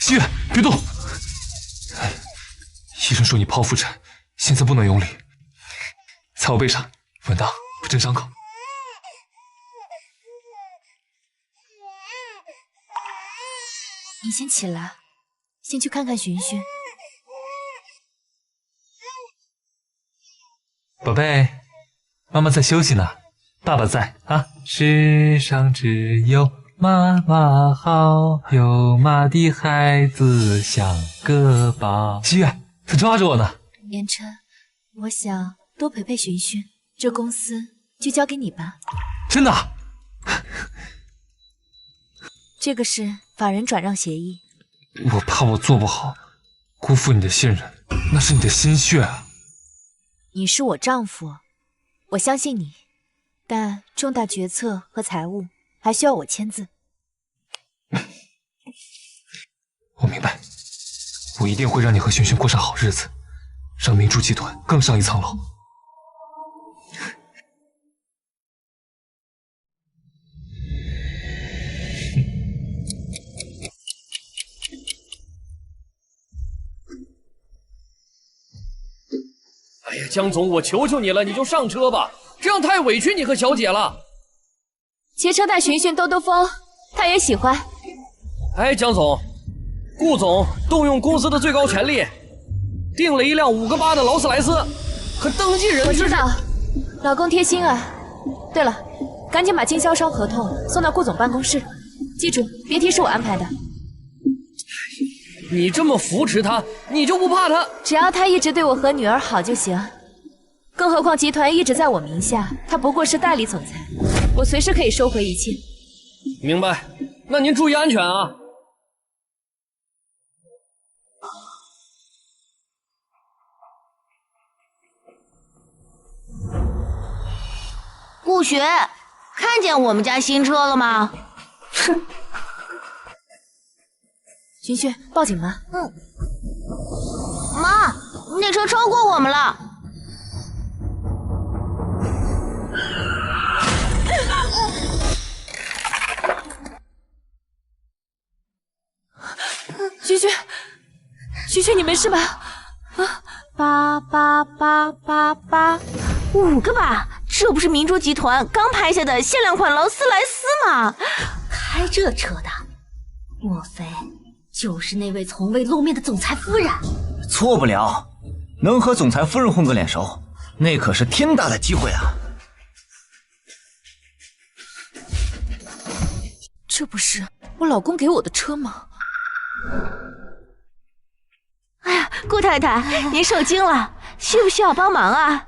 西月，别动！医生说你剖腹产，现在不能用力。在我背上，稳当，不震伤口。你先起来，先去看看寻寻。宝贝，妈妈在休息呢，爸爸在啊。世上只有妈妈好，有妈的孩子像个宝。西月，他抓着我呢。言琛，我想多陪陪寻寻，这公司就交给你吧。真的？这个是法人转让协议。我怕我做不好，辜负你的信任，那是你的心血啊。你是我丈夫，我相信你，但重大决策和财务还需要我签字。我明白，我一定会让你和寻寻过上好日子，让明珠集团更上一层楼。哎呀，江总，我求求你了，你就上车吧，这样太委屈你和小姐了。骑车带寻寻兜兜风，他也喜欢。哎，江总，顾总动用公司的最高权力，订了一辆5个8的劳斯莱斯，可登记人我知道，老公贴心啊。对了，赶紧把经销商合同送到顾总办公室，记住，别提是我安排的。你这么扶持他，你就不怕他？只要他一直对我和女儿好就行。更何况集团一直在我名下，他不过是代理总裁，我随时可以收回一切。明白，那您注意安全啊。顾雪，看见我们家新车了吗？哼。寻寻，报警吧。妈，那车超过我们了。寻寻，寻寻，你没事吧？啊，8，5个8，这不是明珠集团刚拍下的限量款劳斯莱斯吗？开这车的，莫非就是那位从未露面的总裁夫人？错不了，能和总裁夫人混个脸熟，那可是天大的机会啊！这不是我老公给我的车吗？哎呀，顾太太，您受惊了，需不需要帮忙啊？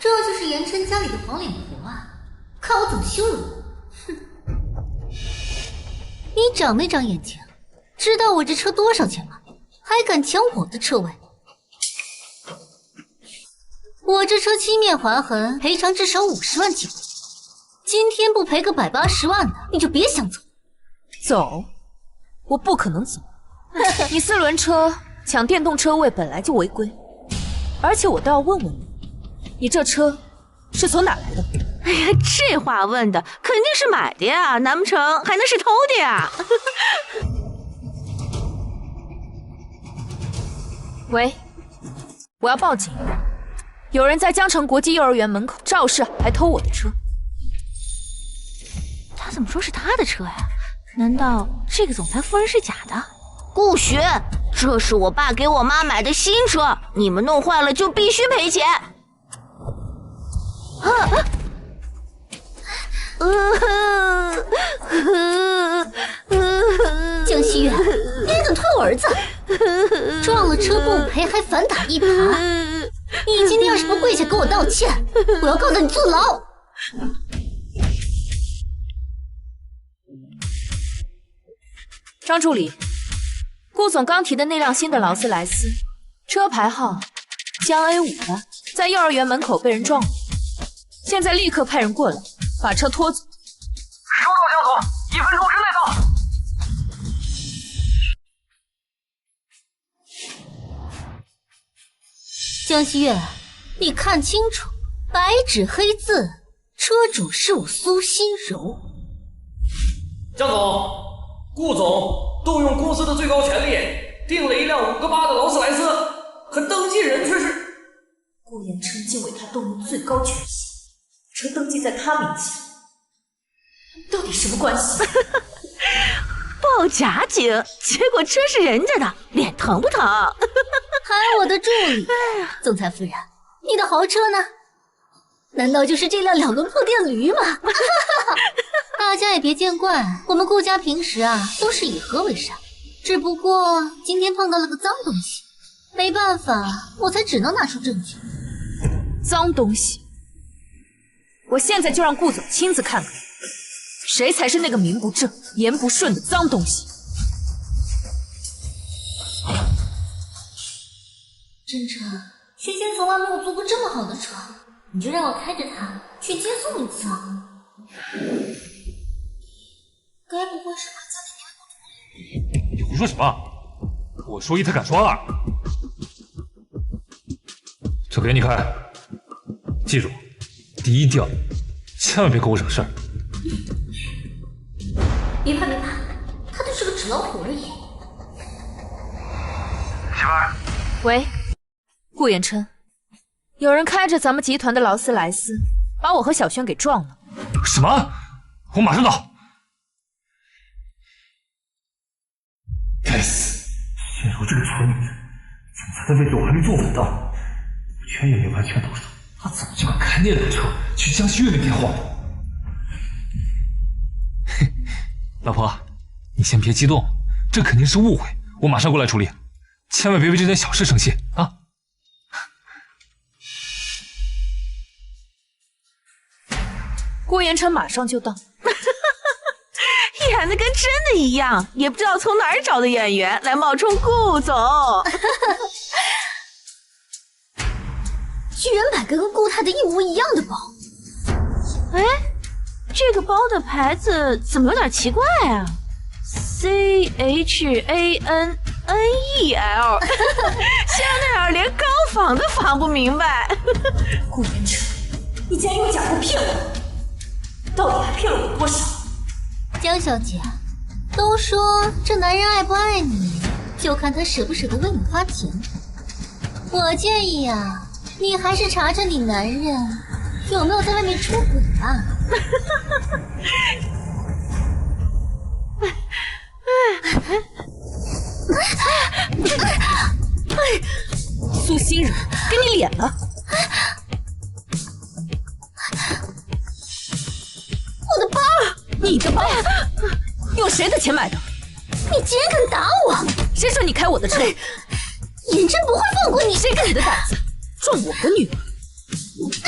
这就是言琛家里的黄脸婆啊！看我怎么羞辱你！哼！你长没长眼睛？知道我这车多少钱吗？还敢抢我的车位？我这车漆面划痕，赔偿至少50万起步。今天不赔个180万的，你就别想走。走？我不可能走。你4轮车抢电动车位本来就违规，而且我倒要问问你，你这车是从哪来的？哎呀，这话问的肯定是买的呀，难不成还能是偷的呀？喂，我要报警，有人在江城国际幼儿园门口肇事，还偷我的车。他怎么说是他的车呀？难道这个总裁夫人是假的？顾雪，这是我爸给我妈买的新车，你们弄坏了就必须赔钱。江西月，你还敢推我儿子？撞了车不赔，还反打一耙！你今天要是不跪下给我道歉，我要告到你坐牢！张助理，顾总刚提的那辆新的劳斯莱斯，车牌号江 A5的，在幼儿园门口被人撞了，现在立刻派人过来把车拖走。收到，江总，1分钟之内到。江西月，你看清楚，白纸黑字，车主是我苏心柔。江总，顾总动用公司的最高权力，订了一辆5个8的劳斯莱斯，可登记人却是顾言琛竟为他动用最高权限，车登记在他名下，到底什么关系？报假警，结果车是人家的，脸疼不疼？还有我的助理，总裁夫人，你的豪车呢？难道就是这辆2轮破电驴吗？大家也别见怪，我们顾家平时都是以和为善，只不过今天碰到了个脏东西，没办法，我才只能拿出证据。脏东西，我现在就让顾总亲自看看，谁才是那个名不正言不顺的脏东西。真真，徐军从来没有坐过这么好的车，你就让我开着它去接送一次啊？该不会是把家里面你胡说什么？我说1，他敢说2。这给你看，记住，低调，千万别给我惹事儿。别怕别怕，他就是个纸老虎而已。媳妇儿，喂，顾言琛，有人开着咱们集团的劳斯莱斯，把我和小轩给撞了。什么？我马上到。该死！陷入这个蠢女人，总裁的位置我还没坐稳当，权也没完全到手，他怎么就敢开那辆车去江西月那边晃？老婆，你先别激动，这肯定是误会，我马上过来处理，千万别为这点小事生气啊！顾言琛马上就到。演的跟真的一样，也不知道从哪儿找的演员来冒充顾总。居然买个跟顾太太一模一样的包。哎，这个包的牌子怎么有点奇怪啊 ？CHANNEL， 香奈儿连高仿都仿不明白。顾言琛，你竟然用假货骗我，到底还骗了我多少？江小姐，都说这男人爱不爱你，就看他舍不舍得为你花钱。我建议你还是查查你男人有没有在外面出轨吧。苏欣然，给你脸了！我的包！你的包？用谁的钱买的？你竟然敢打我！谁说你开我的车？颜真不会放过你！谁跟你的胆子撞我的女儿？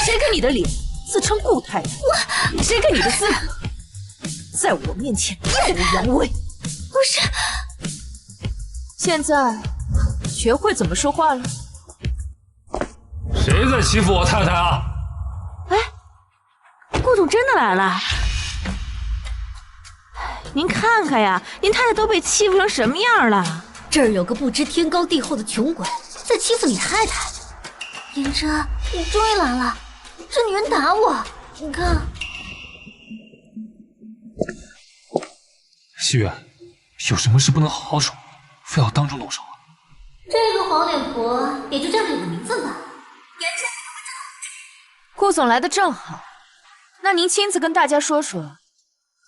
谁给你的脸自称顾太太？谁给你的资格在我面前耀武扬威？不是，现在学会怎么说话了？谁在欺负我太太啊？哎，顾总真的来了。您看看呀，您太太都被欺负成什么样了？这儿有个不知天高地厚的穷鬼在欺负你太太。颜真，你终于来了！这女人打我，你看。西月，有什么事不能好好说，非要当众动手啊？这个黄脸婆也就占了你的名分吧。顾总来的正好，那您亲自跟大家说说，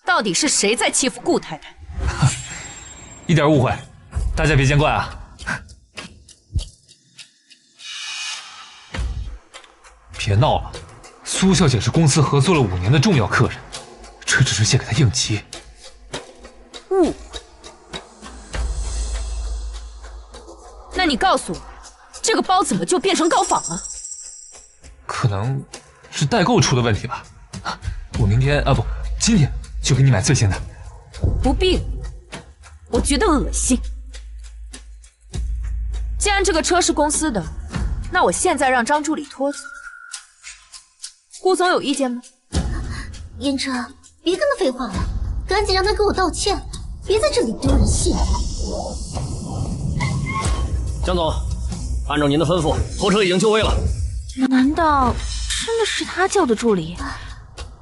到底是谁在欺负顾太太？一点误会，大家别见怪啊！别闹了，苏小姐是公司合作了5年的重要客人，这只是先给她应急。误会？那你告诉我，这个包怎么就变成高仿了？可能是代购出的问题吧。我明天不，今天就给你买最新的。不必了，我觉得恶心。既然这个车是公司的，那我现在让张助理拖走。顾总有意见吗？颜真，别跟他废话了，赶紧让他给我道歉，别在这里丢人现眼。江总，按照您的吩咐，拖车已经就位了。难道真的是他叫的助理？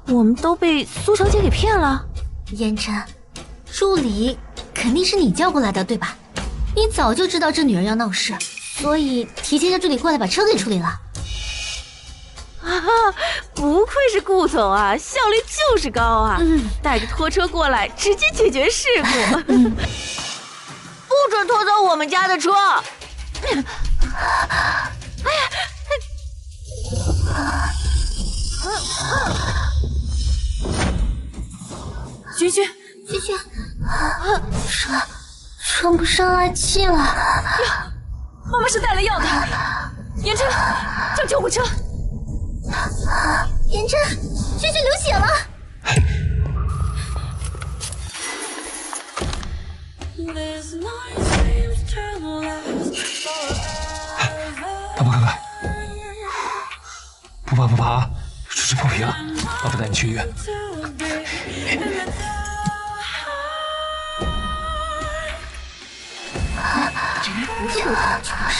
我们都被苏小姐给骗了？颜真，助理肯定是你叫过来的，对吧？你早就知道这女人要闹事，所以提前叫助理过来把车给处理了。啊，不愧是顾总啊，效率就是高啊！带着拖车过来，直接解决事故。不准拖走我们家的车！哎呀！君君，君君，喘不上来气了。妈妈是带了药的。颜真，叫救护车。颜真，君君流血了。大伯哥哥，不怕不怕，只是破皮了，爸爸带你去医院。真不错的就是。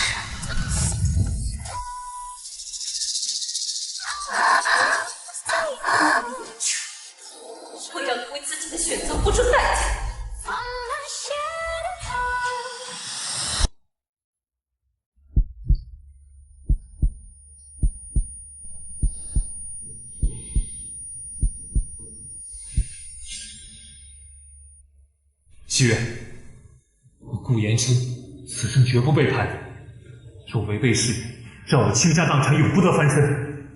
我要为自己的选择付出代价。西月，我顾延琛此生绝不背叛你，若违背誓言，让我倾家荡产，永不得翻身。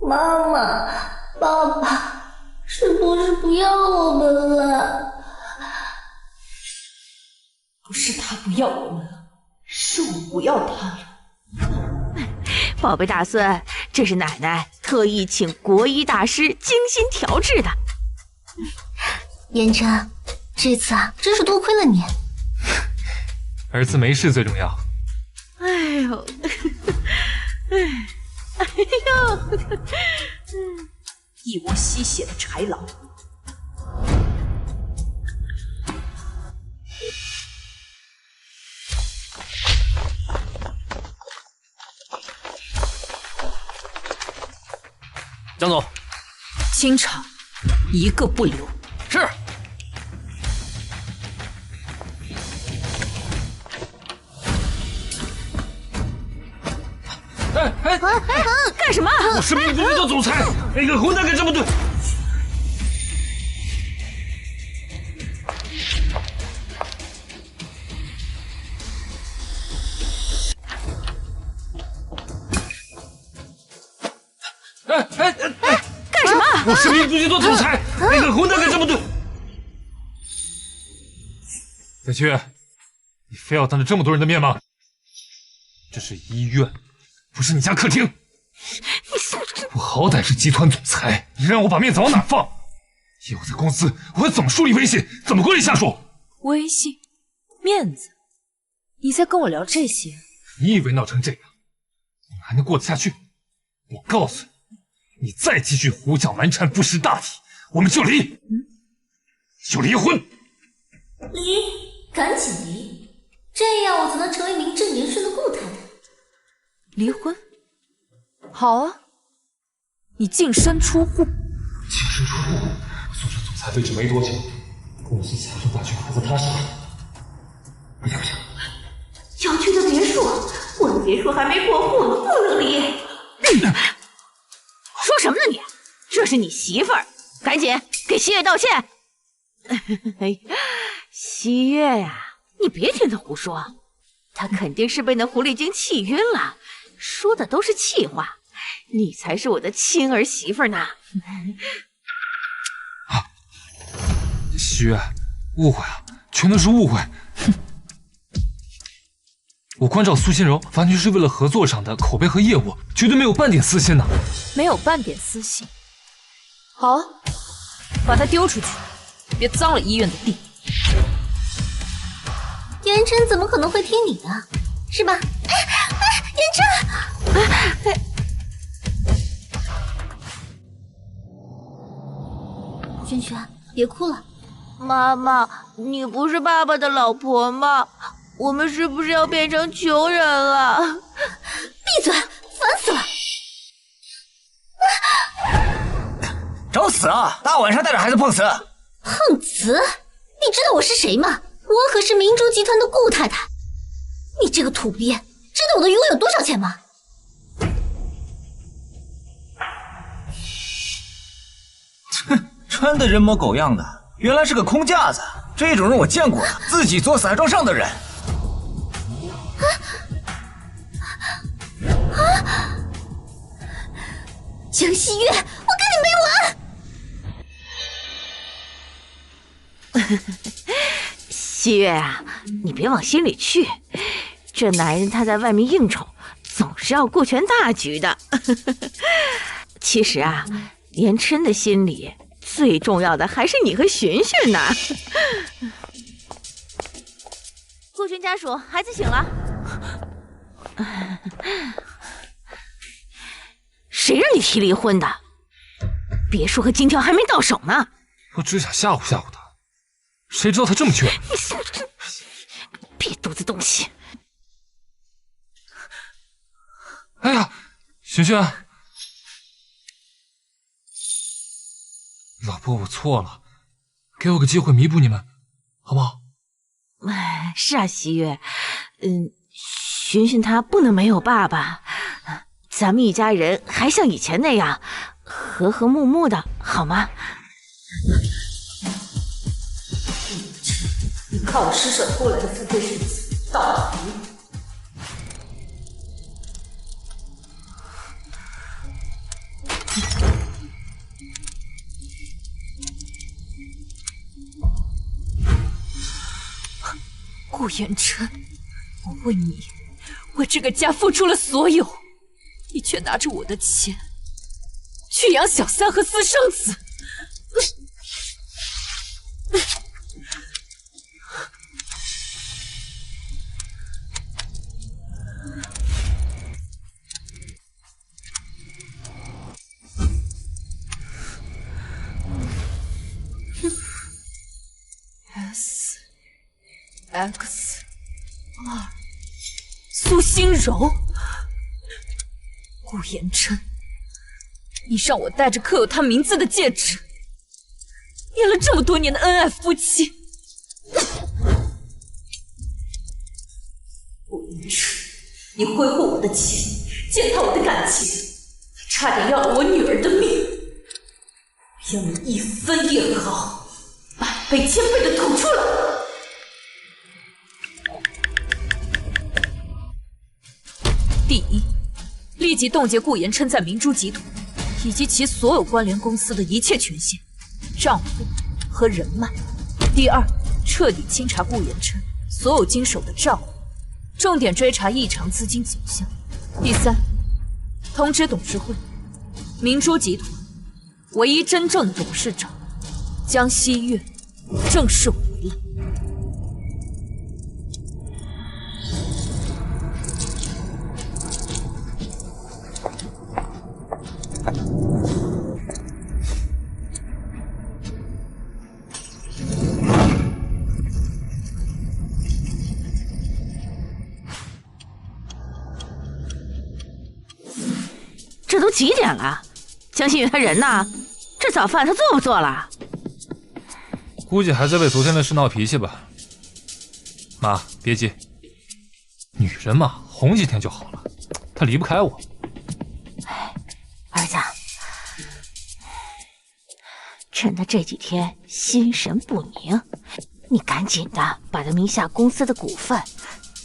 妈妈，爸爸，是不是不要我们了？不是他不要我们了，是我不要他了。宝贝大孙，这是奶奶特意请国医大师精心调制的。颜真，这次啊，真是多亏了你。儿子没事最重要。哎呦，哎呦，一窝吸血的豺狼。江总，清场，一个不留。是。干什么？我是秘书的总裁，那个混蛋敢这么对。干什么？我是秘书的总裁，那个混蛋敢这么对。小七，你非要当着这么多人的面吗？这是医院，不是你家客厅。我好歹是集团总裁，你让我把面子往哪放？以后在公司我要怎么树立威信，怎么管理下属？威信、面子，你在跟我聊这些？你以为闹成这样，你们还能过得下去？我告诉你，你再继续胡搅蛮缠、不识大体，我们就离，就离婚。离，赶紧离，这样我才能成为名正言顺的顾太太。离婚？好啊，你净身出户。净身出户，做这总裁位置没多久，公司财政大权还在他手里。不行不行，小区的别墅，我的别墅还没过户呢，不能离。说什么呢你？这是你媳妇儿，赶紧给西月道歉。西月呀，你别听他胡说，他肯定是被那狐狸精气晕了，说的都是气话。你才是我的亲儿媳妇呢。西月，误会啊，全都是误会。我关照苏心柔，完全是为了合作上的口碑和业务，绝对没有半点私心呢。没有半点私心。好，把他丢出去，别脏了医院的地。颜真怎么可能会听你的，是吧？颜真，萱萱，别哭了。妈妈，你不是爸爸的老婆吗？我们是不是要变成穷人了？闭嘴，烦死了！找死啊！大晚上带着孩子碰瓷，碰瓷？你知道我是谁吗？我可是明珠集团的顾太太。你这个土鳖，知道我的鱼尾有多少钱吗？哼，穿的人模狗样的，原来是个空架子。这种人我见过了，自己做散装上的人。江西月，我跟你没完！西月啊，你别往心里去。这男人他在外面应酬，总是要顾全大局的。其实啊，连琛的心里最重要的还是你和寻寻呢。顾全家属，孩子醒了。谁让你提离婚的？别墅和金条还没到手呢。我只想吓唬吓唬他，谁知道他这么倔。别犊子东西！哎呀，寻寻，老婆，我错了，给我个机会弥补你们，好不好？哎，是啊，西月，寻寻他不能没有爸爸，咱们一家人还像以前那样和和睦睦的，好吗？你靠我施舍偷来的富贵日子到底。顾言琛，我为你，为这个家付出了所有，你却拿着我的钱去养小三和私生子。SXR 苏心柔，顾言琛，你让我戴着刻有他名字的戒指，演了这么多年的恩爱夫妻。顾言琛，你挥霍我的钱，践踏我的感情，差点要了我女儿的命，要你一分一毫，百倍千倍的吐出来。第一，立即冻结顾言琛在明珠集团以及其所有关联公司的一切权限、账户和人脉。第二，彻底清查顾言琛所有经手的账户，重点追查异常资金走向。第三，通知董事会，明珠集团唯一真正的董事长江西月正式回来。这都几点了？江心月他人呢？这早饭他做不做了？估计还在为昨天的事闹脾气吧。妈，别急，女人嘛，哄几天就好了。她离不开我。儿子，趁他这几天心神不宁，你赶紧的把他名下公司的股份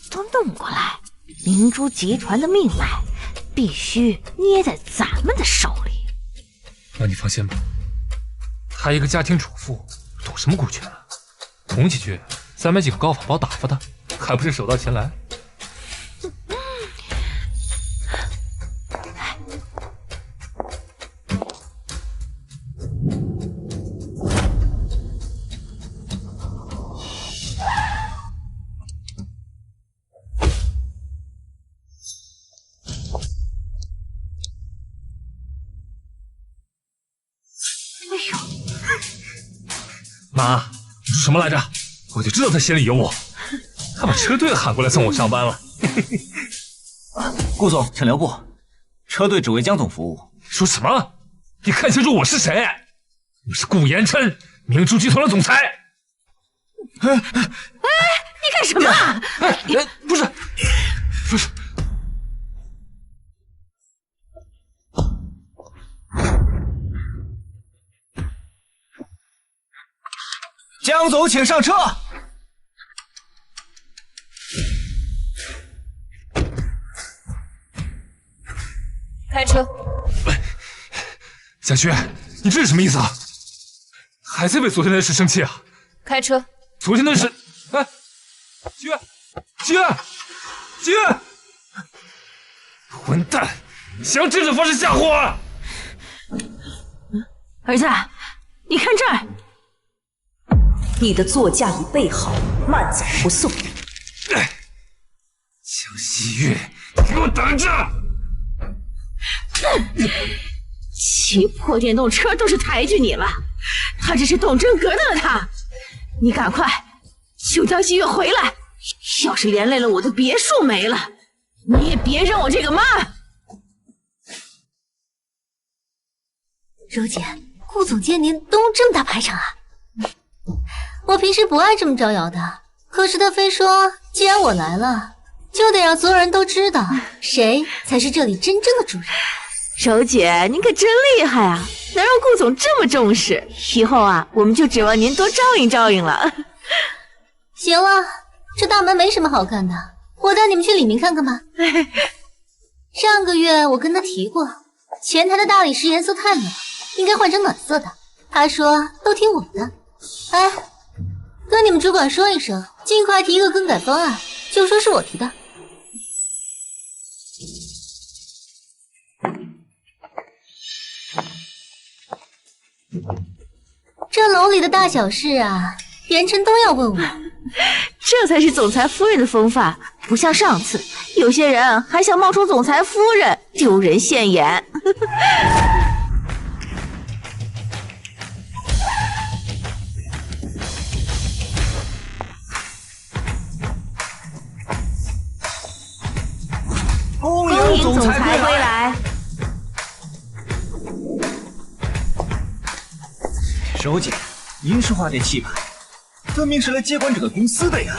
都弄过来。明珠集团的命脉必须捏在咱们的手里。妈，你放心吧，她一个家庭主妇，懂什么股权啊？捅几句，再买几个高仿包打发她，还不是手到擒来？妈，你说什么来着？我就知道他心里有我，还把车队喊过来送我上班了。顾总，请留步，车队只为江总服务。说什么？你看清楚我是谁？我是顾言琛，明珠集团的总裁。你干什么啊？不是。江总，请上车。开车。小轩，你这是什么意思啊？还在为昨天的事生气啊？开车。昨天的事，哎，金源，混蛋，想这种方式吓唬我？儿子，你看这儿。你的座驾已备好，慢走不送。江西月，给我等着！骑破电动车都是抬举你了，他这是动真格的了他。你赶快救江西月回来，要是连累了我的别墅没了，你也别认我这个妈。柔姐，顾总监您动这么大排场啊？我平时不爱这么招摇的，可是他非说既然我来了，就得让所有人都知道谁才是这里真正的主人。柔姐，您可真厉害啊，能让顾总这么重视，以后啊，我们就指望您多照应照应了。行了，这大门没什么好看的，我带你们去里面看看吧。上个月我跟他提过，前台的大理石颜色太冷，应该换成暖色的，他说都听我的。哎，跟你们主管说一声，尽快提一个更改方案，就说是我提的。这楼里的大小事啊，元琛都要问我。这才是总裁夫人的风范，不像上次有些人还想冒充总裁夫人，丢人现眼。恭迎总裁裁归来。柔姐，您说话这气派，分明是来接管这个公司的呀。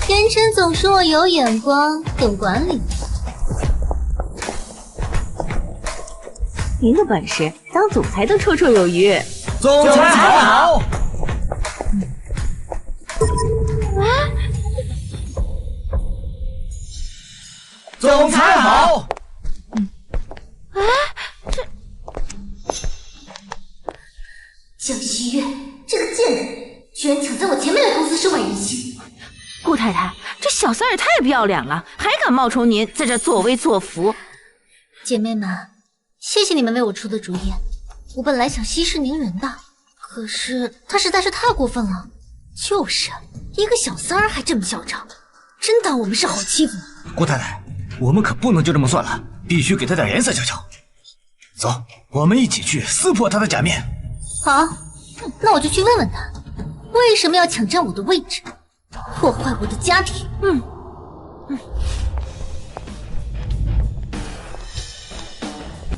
元琛总说我有眼光，懂管理。您的本事，当总裁都绰绰有余。总裁好。总裁好。江西月这个贱人，居然抢在我前面的公司收买人心。顾太太，这小三也太不要脸了，还敢冒充您在这作威作福。姐妹们，谢谢你们为我出的主意。我本来想息事宁人的，可是他实在是太过分了。就是一个小三儿还这么嚣张，真当我们是好欺负吗？顾太太，我们可不能就这么算了，必须给他点颜色瞧瞧。走，我们一起去撕破他的假面。好，那我就去问问他，为什么要抢占我的位置，破坏我的家庭。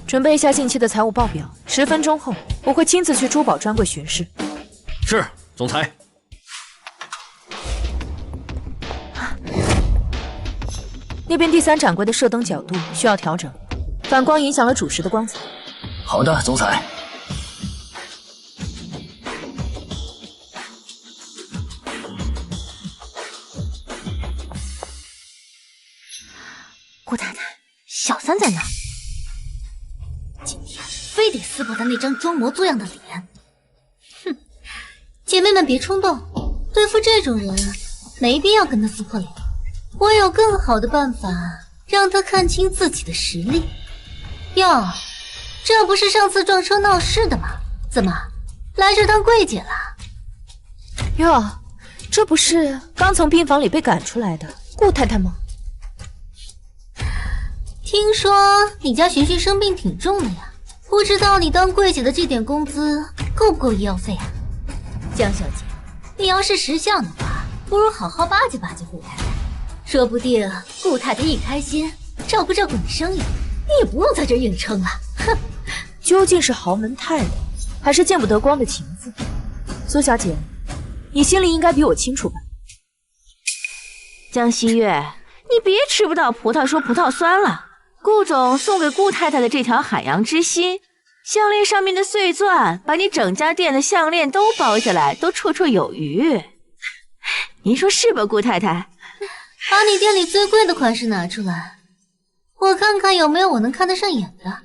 准备一下近期的财务报表，10分钟后我会亲自去珠宝专柜巡视。是，总裁。那边第3展柜的射灯角度需要调整，反光影响了主石的光泽。好的，总裁。顾太太，小三在哪？今天非得撕破他那张装模作样的脸。哼，姐妹们别冲动，对付这种人，没必要跟他撕破脸。我有更好的办法，让他看清自己的实力。哟，这不是上次撞车闹事的吗？怎么来这当柜姐了？哟，这不是刚从病房里被赶出来的顾太太吗？听说你家璇璇生病挺重的呀，不知道你当柜姐的这点工资够不够医药费啊？江小姐，你要是识相的话，不如好好巴结巴结顾太太，说不定顾太太一开心，照顾照顾你生意，你也不用在这硬撑了。哼，究竟是豪门太太，还是见不得光的情妇？苏小姐，你心里应该比我清楚吧？江西月，你别吃不到葡萄说葡萄酸了。顾总送给顾太太的这条海洋之心项链上面的碎钻，把你整家店的项链都包下来，都绰绰有余。您说是吧，顾太太？把你店里最贵的款式拿出来，我看看有没有我能看得上眼的。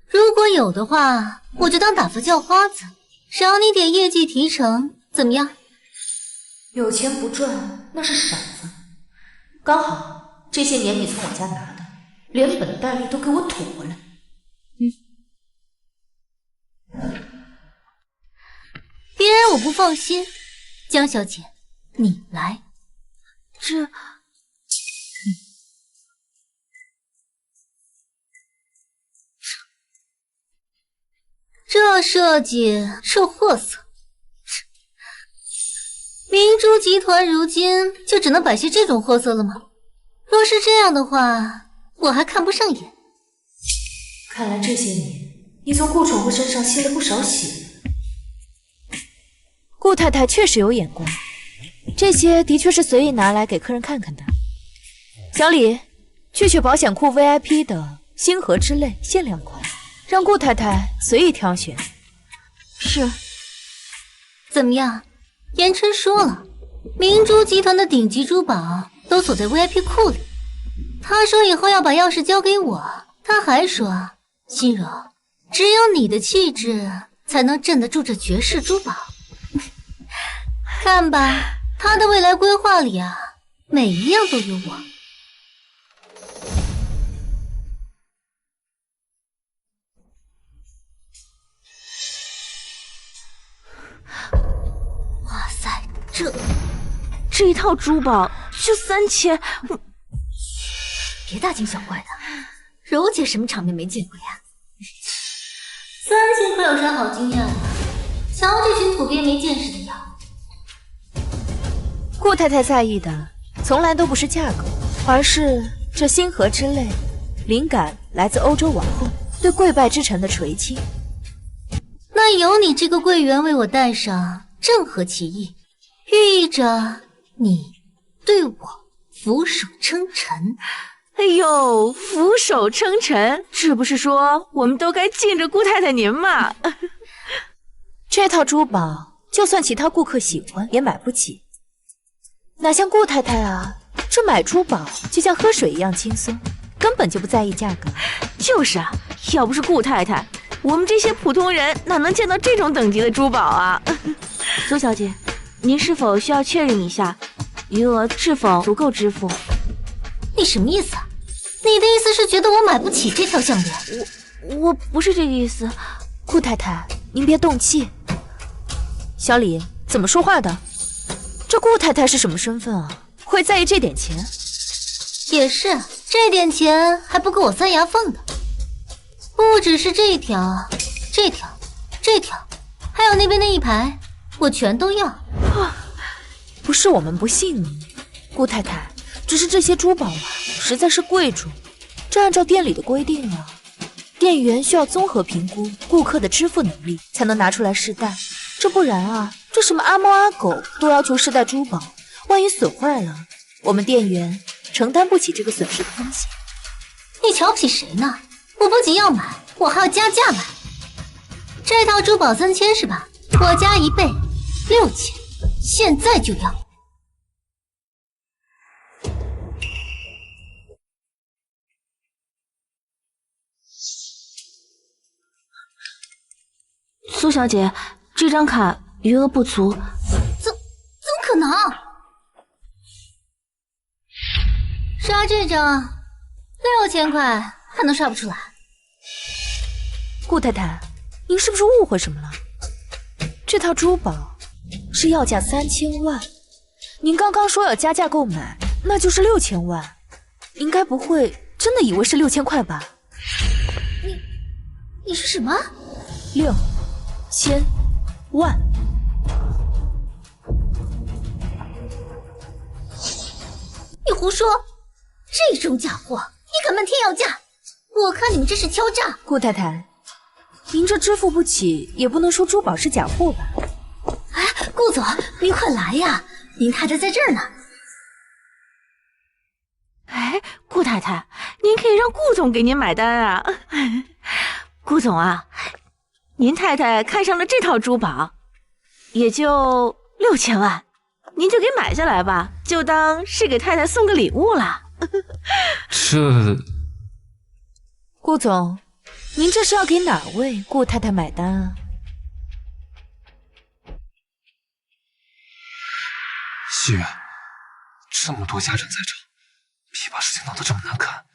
如果有的话，我就当打发叫花子，赏你点业绩提成，怎么样？有钱不赚那是傻子。刚好这些年你从我家拿的，连本带利都给我吐回来。别人我不放心，江小姐，你来。这设计，这货色，明珠集团如今就只能摆些这种货色了吗？若是这样的话，我还看不上眼。看来这些年你从顾宠物身上吸了不少血。顾太太确实有眼光，这些的确是随意拿来给客人看看的。小李，去保险库 VIP 的星河之泪限量款，让顾太太随意挑选。是。怎么样？言琛说了，明珠集团的顶级珠宝都锁在 VIP 库里。他说以后要把钥匙交给我。他还说，心柔，只有你的气质才能镇得住这绝世珠宝。看吧，他的未来规划里啊，每一样都有我。哇塞，这一套珠宝就3000，别大惊小怪的，柔姐什么场面没见过呀？3000块有啥好惊讶的？瞧这群土鳖没见识的样。顾太太在意的从来都不是价格，而是这星河之泪，灵感来自欧洲王后对跪拜之臣的垂青。那有你这个柜员为我戴上，正合其意，寓意着你对我俯首称臣。哎呦，俯首称臣，这不是说我们都该敬着顾太太您吗？这套珠宝就算其他顾客喜欢也买不起，哪像顾太太啊，这买珠宝就像喝水一样轻松，根本就不在意价格。就是啊，要不是顾太太，我们这些普通人哪能见到这种等级的珠宝啊？苏小姐，您是否需要确认一下余额是否足够支付？你什么意思啊？你的意思是觉得我买不起这条项链？我不是这个意思。顾太太，您别动气。小李，怎么说话的？这顾太太是什么身份啊？会在意这点钱？也是，这点钱还不够我塞牙缝的。不只是这条，这条，还有那边那一排，我全都要。不是我们不信你，顾太太，只是这些珠宝啊，实在是贵重。这按照店里的规定啊，店员需要综合评估顾客的支付能力，才能拿出来试戴。这不然啊，这什么阿猫阿狗都要求试戴珠宝，万一损坏了，我们店员承担不起这个损失的风险。你瞧不起谁呢？我不仅要买，我还要加价买。这套珠宝3000是吧？我加1倍，6000，现在就要。苏小姐，这张卡余额不足。怎么可能？刷这张6000块还能刷不出来？顾太太，您是不是误会什么了？这套珠宝是要价3000万，您刚刚说要加价购买，那就是6000万。您该不会真的以为是6000块吧？你说什么？6000万？你胡说！这种假货，你敢漫天要价？我看你们这是敲诈！顾太太，您这支付不起，也不能说珠宝是假货吧？哎，顾总，您快来呀！您太太在这儿呢。哎，顾太太，您可以让顾总给您买单啊。顾总啊，您太太看上了这套珠宝，也就6000万，您就给买下来吧，就当是给太太送个礼物了。这，顾总，您这是要给哪位顾太太买单啊？西月，这么多家长在场，别把事情闹得这么难看。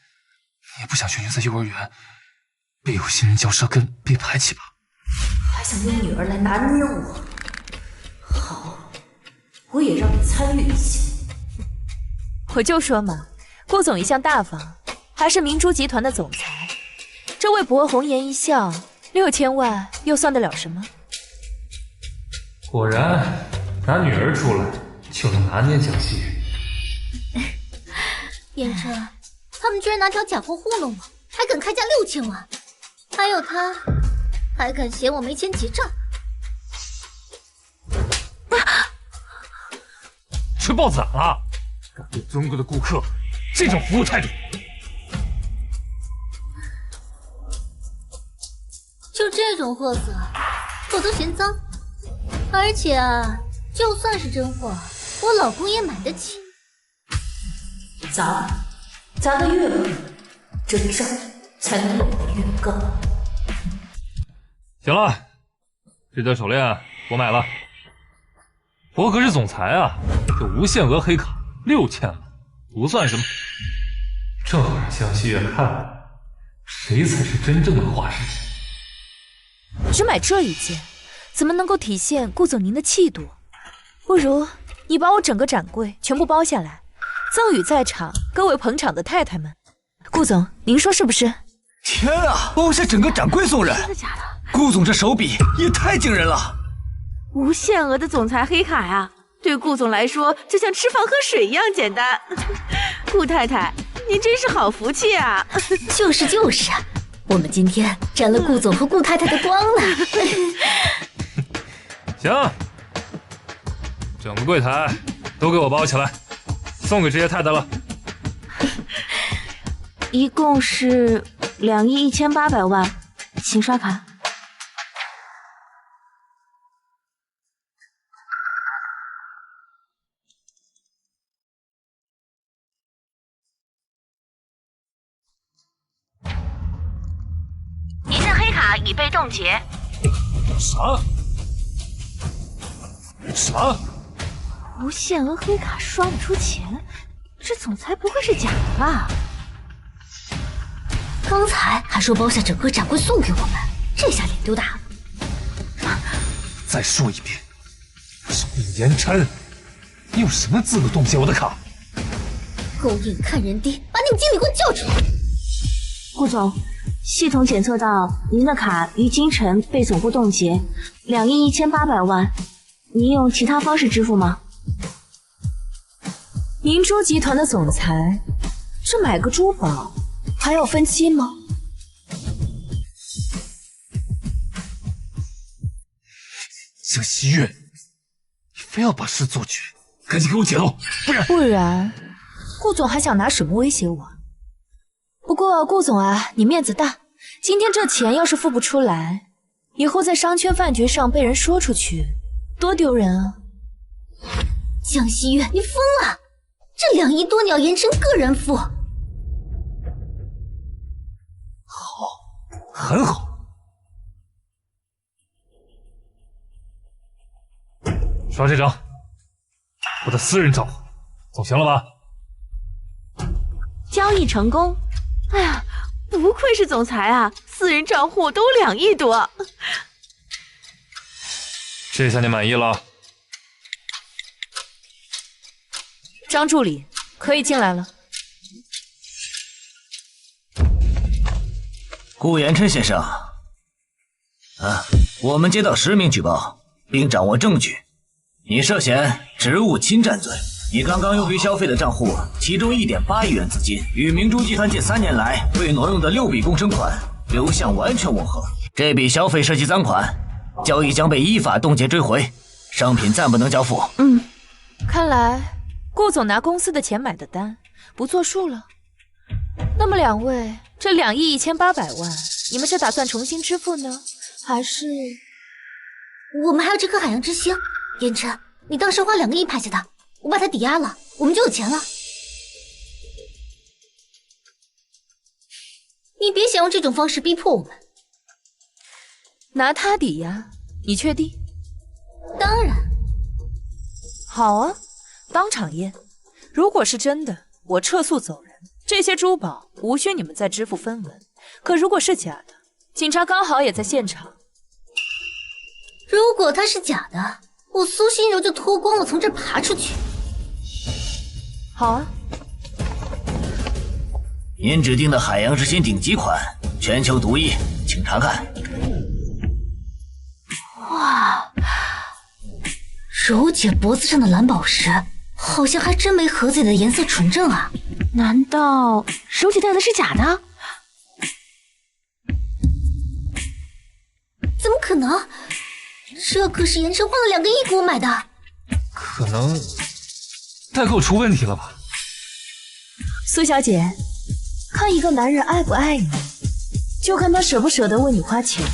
你也不想轩轩在幼儿园被有心人嚼舌根，被排挤吧？还想用女儿来拿捏我？好，我也让你参与一下。我就说嘛，顾总一向大方，还是明珠集团的总裁，这位博红颜一笑，6000万又算得了什么？果然，拿女儿出来就能拿捏江西月。言琛，他们居然拿条假货糊弄我，还敢开价6000万，还有他，还敢嫌我没钱结账。吃豹子胆了，敢对尊贵的顾客这种服务态度。就这种货色，我都嫌脏。而且啊，就算是真货，我老公也买得起。砸得越狠，这账才能落得越高。行了，这条手链我买了。我可是总裁啊，这无限额黑卡6000万不算什么，正好让江西月看看谁才是真正的画师。只买这一件，怎么能够体现顾总您的气度？不如你把我整个展柜全部包下来，赠与在场各位捧场的太太们。顾总，您说是不是？天啊，包下整个展柜送人！真的假的？顾总这手笔也太惊人了！无限额的总裁黑卡呀，对顾总来说就像吃饭喝水一样简单。顾太太，您真是好福气啊！就是，我们今天沾了顾总和顾太太的光呢。行，整个柜台都给我包起来，送给这些太太了。一共是2亿1800万，请刷卡。您的黑卡已被冻结。啥？无限额黑卡刷不出钱，这总裁不会是假的吧？刚才还说包下整个展柜送给我们，这下脸丢大了。再说一遍，少宁言琛，你有什么资格冻结我的卡？狗眼看人低，把你们经理给我叫出来！顾总，系统检测到您的卡于今晨被总部冻结，2亿1800万，您用其他方式支付吗？明珠集团的总裁，这买个珠宝还要分期吗？江西月，你非要把事做绝，赶紧给我解冻，不然顾总还想拿什么威胁我？不过顾总啊，你面子大，今天这钱要是付不出来，以后在商圈饭局上被人说出去，多丢人啊！江西月，你疯了！这2亿多你要言琛个人付？好，很好。刷这张，我的私人账户，总行了吧？交易成功。哎呀，不愧是总裁啊，私人账户都2亿多。这下你满意了？张助理，可以进来了。顾言琛先生，我们接到10名举报，并掌握证据，你涉嫌职务侵占罪。你刚刚用于消费的账户，其中1.8亿元资金与明珠集团近3年来未挪用的6笔工程款流向完全吻合。这笔消费设计赃款，交易将被依法冻结追回，商品暂不能交付。看来顾总拿公司的钱买的单不作数了。那么两位，这2亿1800万，你们是打算重新支付呢，还是？我们还有这颗海洋之星，烟琛，你当时花2个亿拍下的，我把它抵押了，我们就有钱了。你别想用这种方式逼迫我们。拿它抵押，你确定？当然。好啊，当场验。如果是真的，我撤诉走人。这些珠宝无需你们再支付分文。可如果是假的，警察刚好也在现场。如果它是假的，我苏心柔就脱光了从这爬出去。好啊。您指定的海洋之心顶级款，全球独一，请查看。哇，柔姐脖子上的蓝宝石，好像还真没盒子里的颜色纯正啊。难道柔姐戴的是假的？怎么可能？这可是言琛花了2个亿给我买的。可能代购出问题了吧？苏小姐，看一个男人爱不爱你，就看他舍不舍得为你花钱。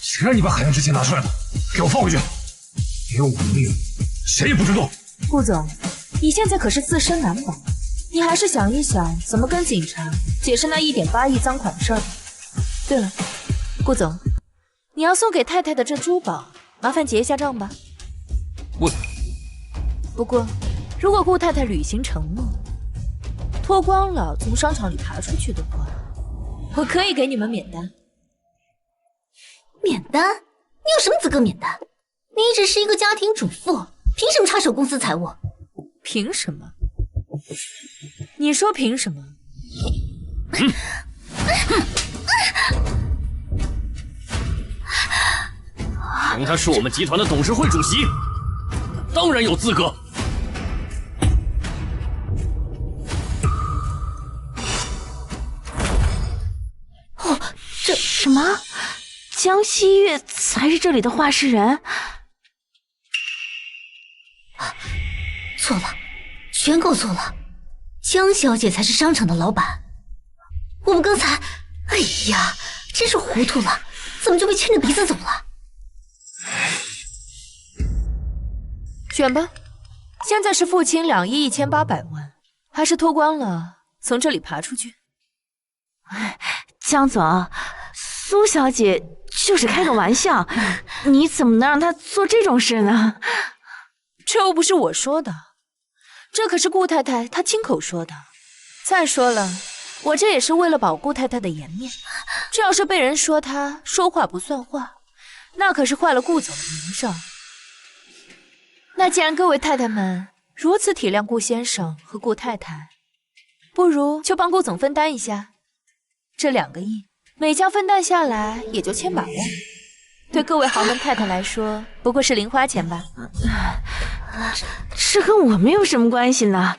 谁让你把海洋之心拿出来的？给我放回去！没有我的命令，谁也不准动。顾总，你现在可是自身难保，你还是想一想怎么跟警察解释那1.8亿赃款的事儿吧。对了，顾总，你要送给太太的这珠宝，麻烦结一下账吧。不过，如果顾太太履行承诺，脱光了从商场里爬出去的话，我可以给你们免单。免单？你有什么资格免单？你只是一个家庭主妇，凭什么插手公司财务？凭什么？你说凭什么？凭他是我们集团的董事会主席，当然有资格。哦，这什么？江西月才是这里的话事人？错了，全搞错了。江小姐才是商场的老板。我们刚才，哎呀，真是糊涂了，怎么就被牵着鼻子走了？选吧，现在是付清2亿1800万，还是脱光了从这里爬出去？江总，苏小姐就是开个玩笑，你怎么能让她做这种事呢？这又不是我说的，这可是顾太太她亲口说的。再说了，我这也是为了保顾太太的颜面。这要是被人说她说话不算话，那可是坏了顾总的名声。那既然各位太太们如此体谅顾先生和顾太太，不如就帮顾总分担一下。这2个亿，每家分担下来也就千把万，对各位豪门太太来说，不过是零花钱吧。这跟我们有什么关系呢？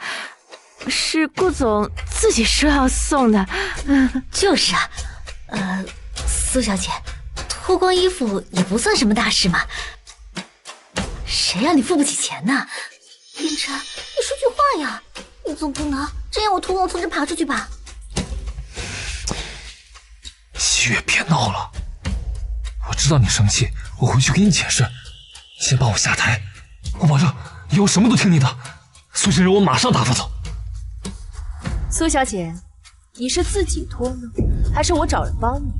是顾总自己说要送的。就是啊，苏小姐，脱光衣服也不算什么大事嘛。谁让你付不起钱呢？烟琛，你说句话呀！你总不能真让我脱光从这爬出去吧？西月，别闹了！我知道你生气，我回去给你解释。先帮我下台，我保证以后什么都听你的。苏心柔，我马上打发走。苏小姐，你是自己脱呢，还是我找人帮你？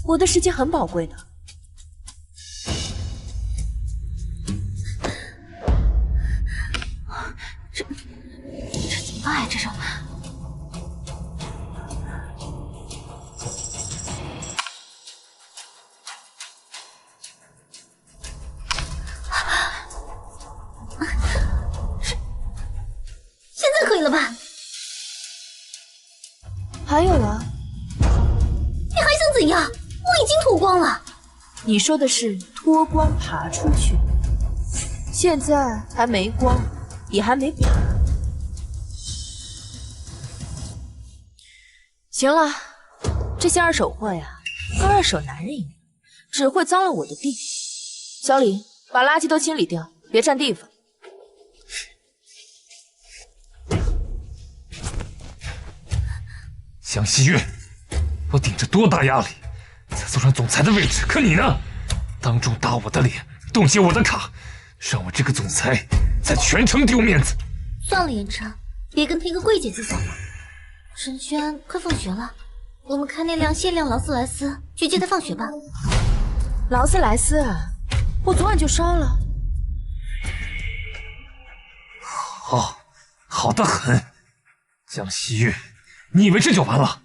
我的时间很宝贵的。这怎么办呀？这是。现在可以了吧？还有啊，你还想怎样？我已经脱光了。你说的是脱光爬出去，现在还没光，也还没爬。行了，这些二手货呀，跟二手男人一样，只会脏了我的地。小李，把垃圾都清理掉，别占地方。江西月，我顶着多大压力才坐上总裁的位置，可你呢？当众打我的脸，冻结我的卡，让我这个总裁在全城丢面子。算了，言琛，别跟他一个柜姐计较了。陈轩，快放学了，我们开那辆限量劳斯莱斯去接他放学吧。劳斯莱斯啊，我昨晚就烧了。好得很。江西月，你以为这就完了？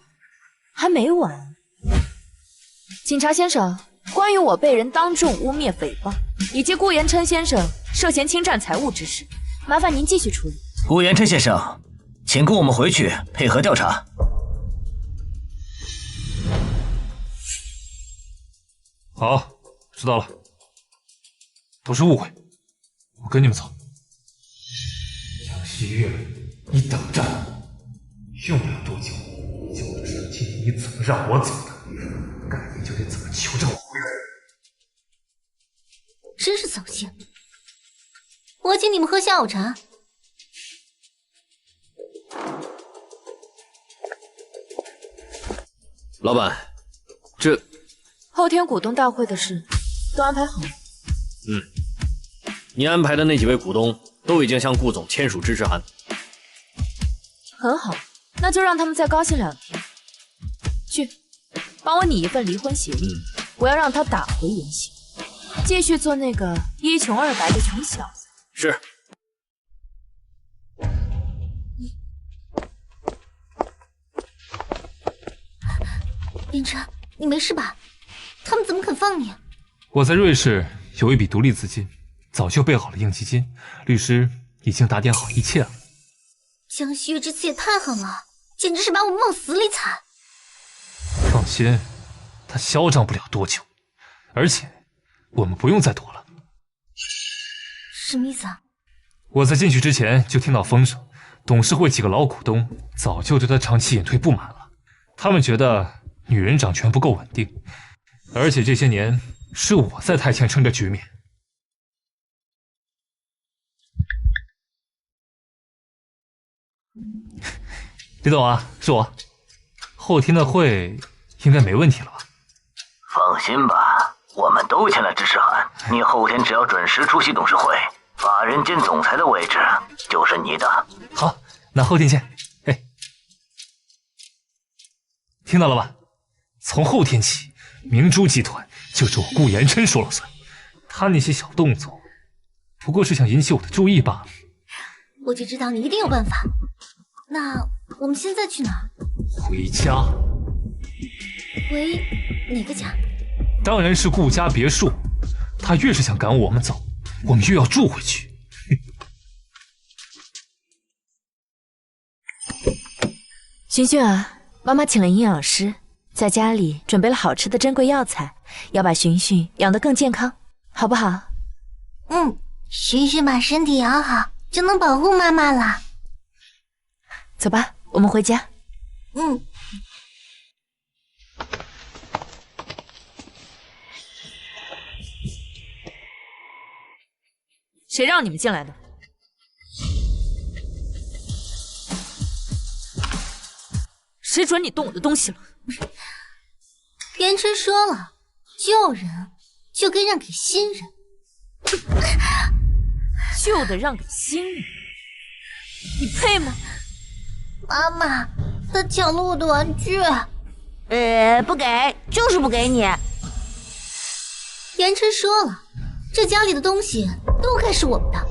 还没完。警察先生，关于我被人当众污蔑诽谤，以及顾延琛先生涉嫌侵占财物之事，麻烦您继续处理。顾延琛先生，请跟我们回去配合调查。好，知道了，都是误会，我跟你们走。江西月，你等着，用不了多久，就能说清你怎么让我走的，改天就得怎么求着我回来。真是扫兴！我请你们喝下午茶。老板，这后天股东大会的事都安排好了。你安排的那几位股东都已经向顾总签署支持函。很好，那就让他们再高兴2天。去，帮我拟一份离婚协议，我要让他打回原形，继续做那个一穷二白的穷小子。是。言琛，你没事吧？他们怎么肯放你？我在瑞士有一笔独立资金，早就备好了应急金，律师已经打点好一切了。江西月这次也太狠了，简直是把我们往死里踩。放心，他嚣张不了多久，而且我们不用再躲了。什么意思啊？我在进去之前就听到风声，董事会几个老股东早就对他长期隐退不满了，他们觉得女人掌权不够稳定，而且这些年是我在台前撑着局面。李总啊，是我。后天的会应该没问题了吧？放心吧，我们都签了支持函，你后天只要准时出席董事会，法人兼总裁的位置就是你的。好，那后天见。嘿，听到了吧？从后天起，明珠集团就是我顾延琛说了算，他那些小动作不过是想引起我的注意罢了。我就知道你一定有办法。那我们现在去哪儿？回家。回哪个家？当然是顾家别墅。他越是想赶我们走，我们越要住回去。寻寻啊，妈妈请了营养师，在家里准备了好吃的珍贵药材，要把寻寻养得更健康，好不好？寻寻把身体养好，就能保护妈妈了。走吧，我们回家。谁让你们进来的？谁准你动我的东西了？言琛说了，旧人就该让给新人。旧的让给新人，你配吗？妈妈，他抢了我的玩具。不给，就是不给你。言琛说了，这家里的东西都该是我们的。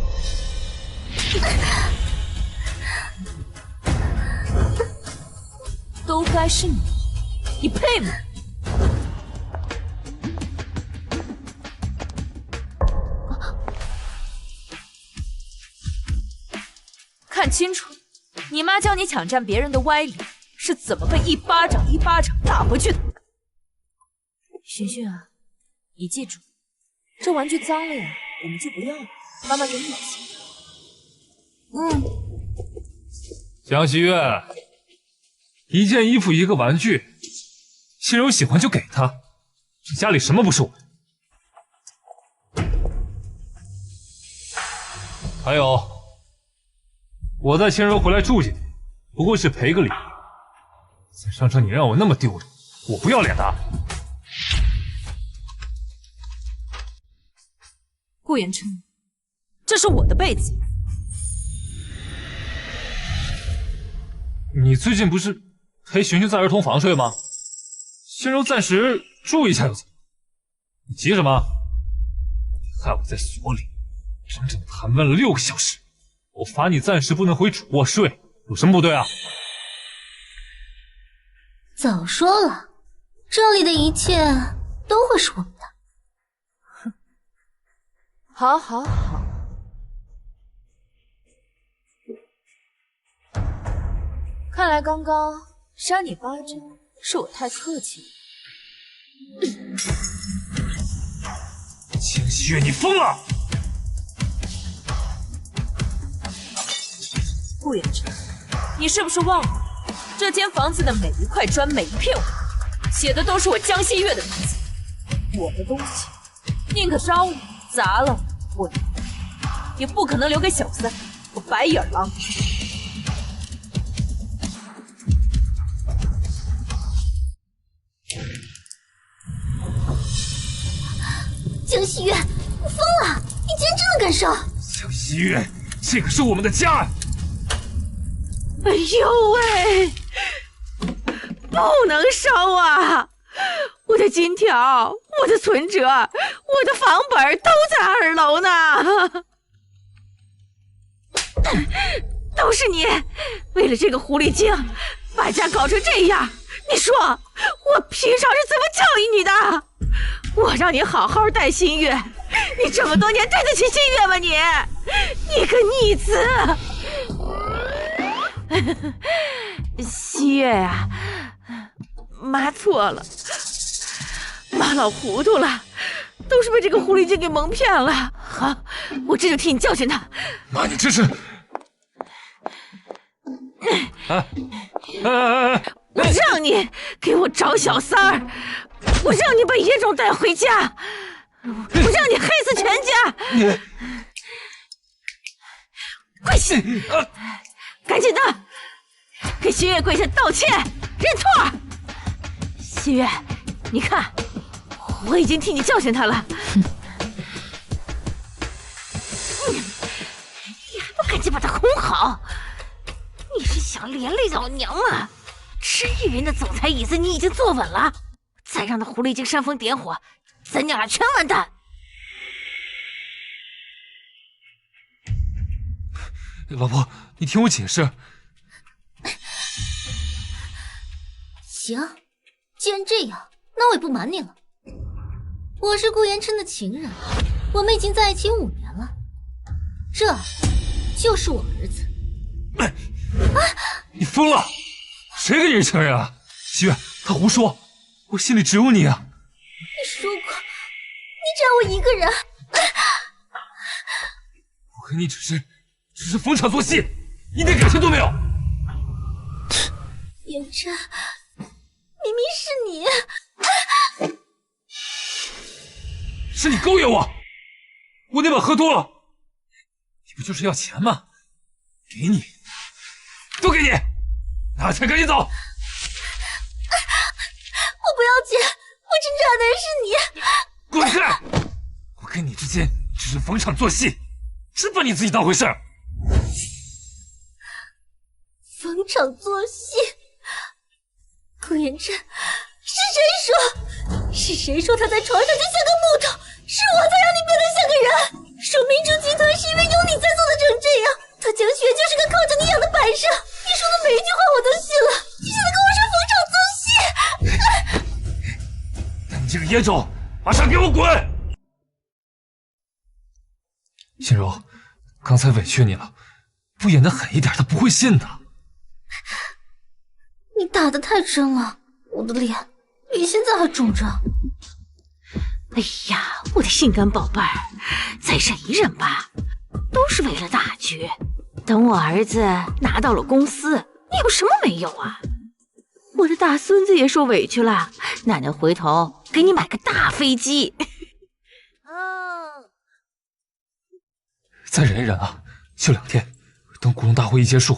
都该是你，你配吗？看清楚，你妈教你抢占别人的歪理，是怎么被一巴掌一巴掌打回去的。寻寻啊，你记住，这玩具脏了呀，我们就不要了。妈妈给你洗。江西月，一件衣服一个玩具，心柔喜欢就给他，这家里什么不是我的？还有，我带千柔回来住几天，不过是赔个礼。在商场你让我那么丢脸，我不要脸的。顾言琛，这是我的被子。你最近不是陪璇璇在儿童房睡吗？千柔暂时住一下又怎么？你急什么？你害我在所里整整盘问了6个小时，我罚你暂时不能回主卧睡，有什么不对啊？早说了，这里的一切都会是我们的。哼，好，好，好。看来刚刚扇你巴掌是我太客气了。江西月，你疯了！顾言琛，你是不是忘了，这间房子的每一块砖、每一片瓦，写的都是我江西月的名字。我的东西，宁可烧了、砸了、毁了，也不可能留给小三和白眼狼。江西月，你疯了！你竟然真的敢烧！江西月，这可是我们的家啊！哎呦喂，不能烧啊！我的金条、我的存折、我的房本都在2楼呢。都是你，为了这个狐狸精，把家搞成这样。你说我平常是怎么教育你的？我让你好好待新月，你这么多年对得起新月吗你？你个逆子！新月呀，妈错了，妈老糊涂了，都是被这个狐狸精给蒙骗了。好，我这就替你教训他。妈，你这是……我让你给我找小三儿，我让你把野种带回家，我让你黑死全家！快去，赶紧的，给新月跪下道歉认错。新月，你看，我已经替你教训他了。你还不赶紧把他哄好？你是想连累老娘吗？吃玉云的总裁椅子你已经坐稳了，再让那狐狸精煽风点火，咱娘俩全完蛋。老婆，你听我解释。行，既然这样，那我也不瞒你了。我是顾言琛的情人，我们已经在一起5年了，这就是我儿子。你疯了！谁跟你是情人啊？西月，他胡说，我心里只有你啊！你说过，你只要我一个人。我跟你只是逢场作戏，一点感情都没有。言琛，明明是你，是你勾引我，我那晚喝多了，你不就是要钱吗？给你，都给你，拿钱赶紧走。我不要钱，我真正爱的人是你。滚开！我跟你之间只是逢场作戏，真把你自己当回事儿。逢场作戏，顾言琛，是谁说他在床上就像个木头？是我才让你变得像个人。说明珠集团是因为有你才做得成这样。他江雪就是个靠着你养的白蛇，你说的每一句话我都信了。你现在跟我说逢场作戏？那你这个野种，马上给我滚！心柔，刚才委屈你了，不演得狠一点，他不会信的。你打得太真了，我的脸比现在还肿着。哎呀，我的心肝宝贝儿，再忍一忍吧，都是为了大局。等我儿子拿到了公司，你有什么没有啊？我的大孙子也受委屈了，奶奶回头给你买个大飞机。再忍一忍啊，就2天，等股东大会一结束，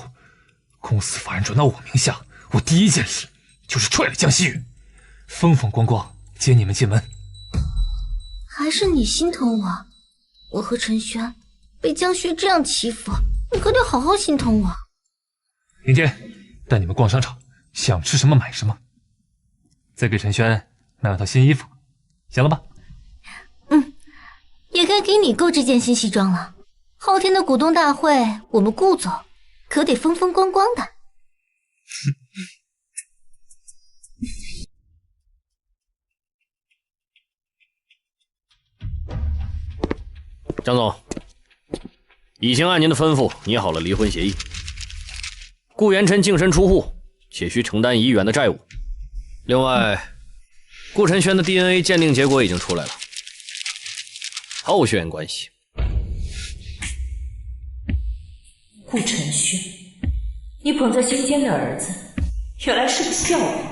公司法人转到我名下，我第一件事就是踹了江西宇，风风光光接你们进门。还是你心疼我，我和陈轩被江旭这样欺负，你可得好好心疼我。明天带你们逛商场，想吃什么买什么，再给陈轩买2套新衣服，行了吧？也该给你购置件新西装了。后天的股东大会，我们顾总可得风风光光的。张总，已经按您的吩咐拟好了离婚协议。顾元琛净身出户，且需承担1亿元的债务。另外，顾晨轩的 DNA 鉴定结果已经出来了，毫无血缘关系。顾晨轩，你捧在心间的儿子，原来是个笑话。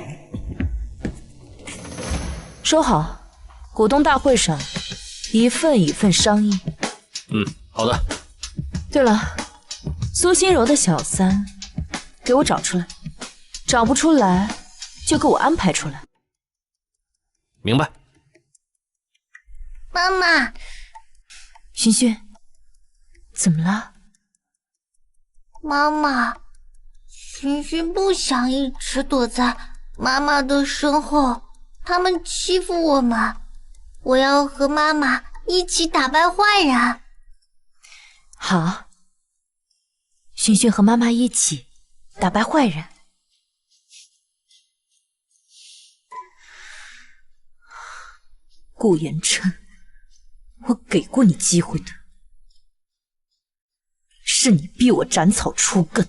收好，股东大会上一份一份商议。好的。对了，苏心柔的小三，给我找出来，找不出来就给我安排出来。明白。妈妈，轩轩，怎么了？妈妈，轩轩不想一直躲在妈妈的身后，他们欺负我们，我要和妈妈一起打败坏人。好，轩轩和妈妈一起打败坏人。顾言琛，我给过你机会的，是你逼我斩草除根。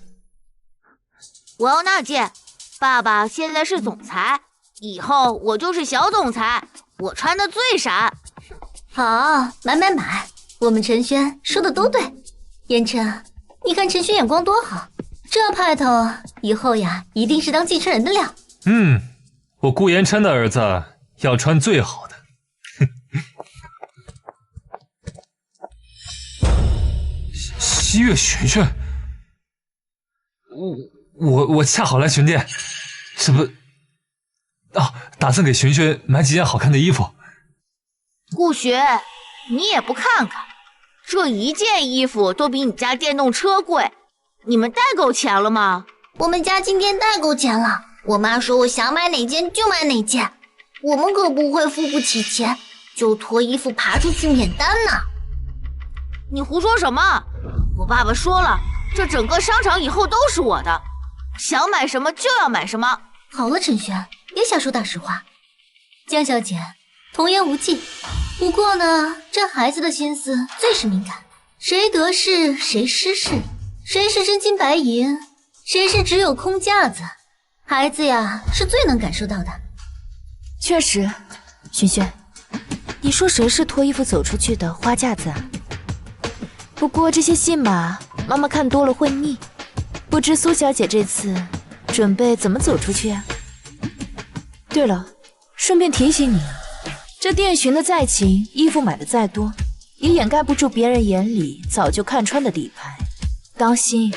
我要纳谏，爸爸现在是总裁，以后我就是小总裁，我穿的最闪。好，买，我们陈轩说的都对。言琛，你看陈轩眼光多好，这派头以后呀，一定是当继承人的料。我顾言琛的儿子要穿最好的。西岳璇璇，我恰好来巡店，这不，打算给璇璇买几件好看的衣服。顾雪，你也不看看，这一件衣服都比你家电动车贵，你们带够钱了吗？我们家今天带够钱了，我妈说我想买哪件就买哪件，我们可不会付不起钱就脱衣服爬出去免单呢。你胡说什么？我爸爸说了，这整个商场以后都是我的，想买什么就要买什么。好了，陈轩，别瞎说大实话。江小姐，童言无忌。不过呢，这孩子的心思最是敏感，谁得势谁失势，谁是真金白银，谁是只有空架子，孩子呀是最能感受到的。确实，轩轩，你说谁是脱衣服走出去的花架子啊？不过这些戏码妈妈看多了会腻，不知苏小姐这次准备怎么走出去呀？对了，顺便提醒你，这店寻的再勤，衣服买的再多，也掩盖不住别人眼里早就看穿的底牌。当心，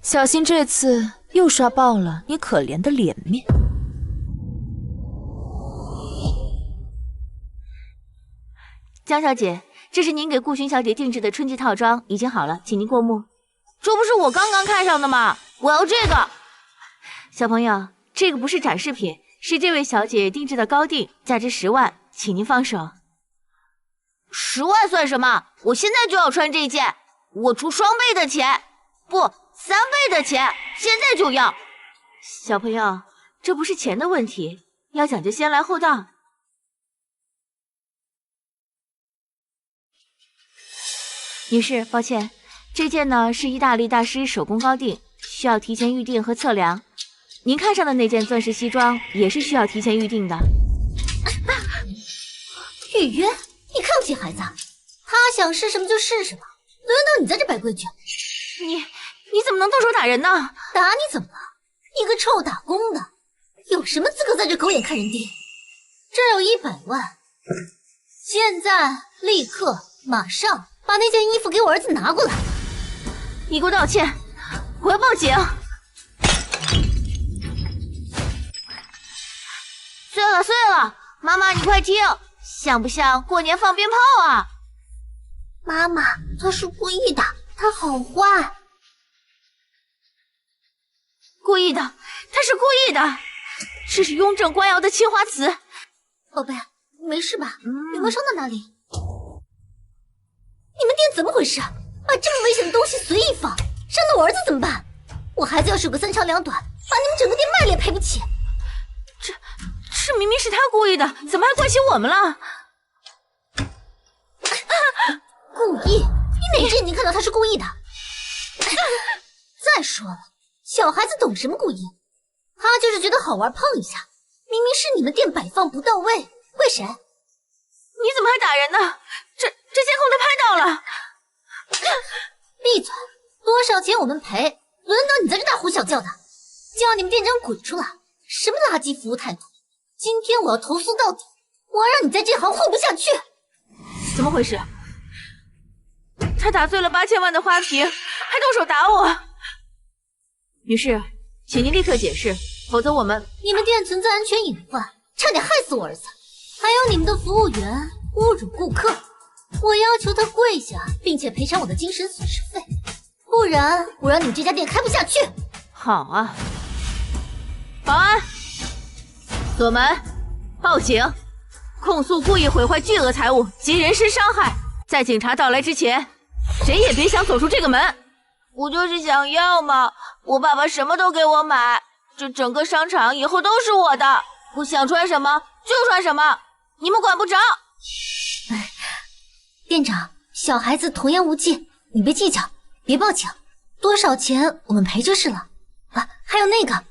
小心这次又刷爆了你可怜的脸面。江小姐，这是您给顾寻小姐定制的春季套装，已经好了，请您过目。这不是我刚刚看上的吗？我要这个。小朋友，这个不是展示品，是这位小姐定制的高定，价值10万，请您放手。10万算什么？我现在就要穿这件，我出双倍的钱，不，3倍的钱，现在就要。小朋友，这不是钱的问题，要讲究先来后到。女士，抱歉，这件呢是意大利大师手工高定，需要提前预定和测量。您看上的那件钻石西装也是需要提前预定的。预约？你看不起孩子？他想试什么就试什么，轮到你在这摆规矩？你怎么能动手打人呢？打你怎么了？你个臭打工的，有什么资格在这狗眼看人低？这儿有100万，现在立刻马上把那件衣服给我儿子拿过来。你给我道歉，我要报警。碎了，妈妈你快听，像不像过年放鞭炮啊？妈妈，他是故意的，他好坏。故意的，他是故意的，这是雍正官窑的青花瓷。宝贝，没事吧？有没有伤到哪里？你们店怎么回事？把这么危险的东西随意放，伤到我儿子怎么办？我孩子要是有个3长2短，把你们整个店卖了也赔不起。这明明是他故意的，怎么还怪起我们了？故意？你哪只眼睛看到他是故意的？再说了，小孩子懂什么故意？他就是觉得好玩碰一下。明明是你们店摆放不到位，怪谁？你怎么还打人呢？这监控都拍到了。闭嘴！多少钱我们赔？轮到你在这大呼小叫的？叫你们店长滚出来！什么垃圾服务态度！今天我要投诉到底，我要让你在这行混不下去！怎么回事？他打碎了8000万的花瓶，还动手打我。女士，请您立刻解释，否则我们……你们店存在安全隐患，差点害死我儿子。还有你们的服务员侮辱顾客，我要求他跪下，并且赔偿我的精神损失费，不然我让你们这家店开不下去。好啊，保安，锁门，报警，控诉故意毁坏巨额财物及人身伤害。在警察到来之前，谁也别想走出这个门。我就是想要嘛，我爸爸什么都给我买，这整个商场以后都是我的，我想穿什么就穿什么，你们管不着。店长，小孩子童言无忌，你别计较，别报警，多少钱我们赔就是了。啊，还有那个，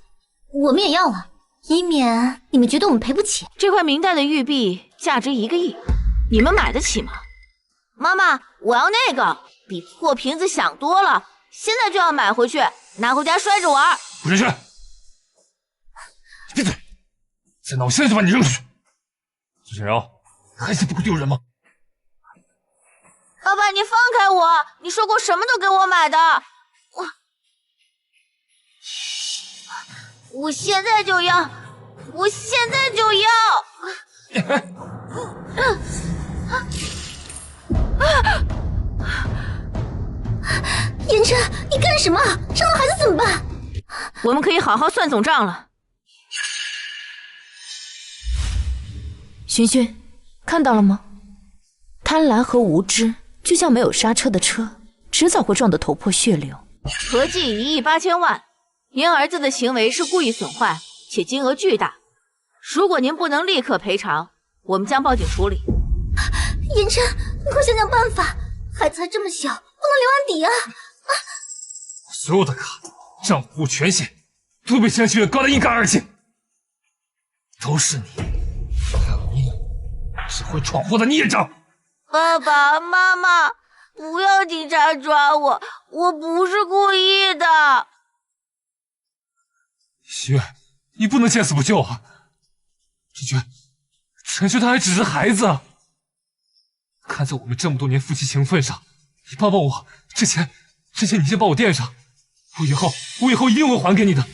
我们也要了，以免你们觉得我们赔不起。这块明代的玉璧价值1个亿，你们买得起吗？妈妈，我要那个，比破瓶子响多了，现在就要买回去，拿回家摔着玩。不准去！闭嘴！再闹，我现在就把你扔出去！苏千瑶，还嫌不够丢人吗？爸爸，你放开我！你说过什么都给我买的，我现在就要，我现在就要！言琛，你干什么？伤到孩子怎么办？我们可以好好算总账了。寻寻，看到了吗？贪婪和无知就像没有刹车的车，迟早会撞得头破血流。合计1亿8千万，您儿子的行为是故意损坏，且金额巨大。如果您不能立刻赔偿，我们将报警处理。言琛，你快想想办法，孩子还这么小，不能留案底啊！所有的卡、账户、权限都被江希月搞得一干二净，都是你，还有你只会闯祸的孽障！爸爸妈妈，不要警察抓我，我不是故意的。希月，你不能见死不救啊！陈轩他还只是孩子啊！看在我们这么多年夫妻情分上，你帮帮我，这钱你先帮我垫上，我以后一定会还给你的。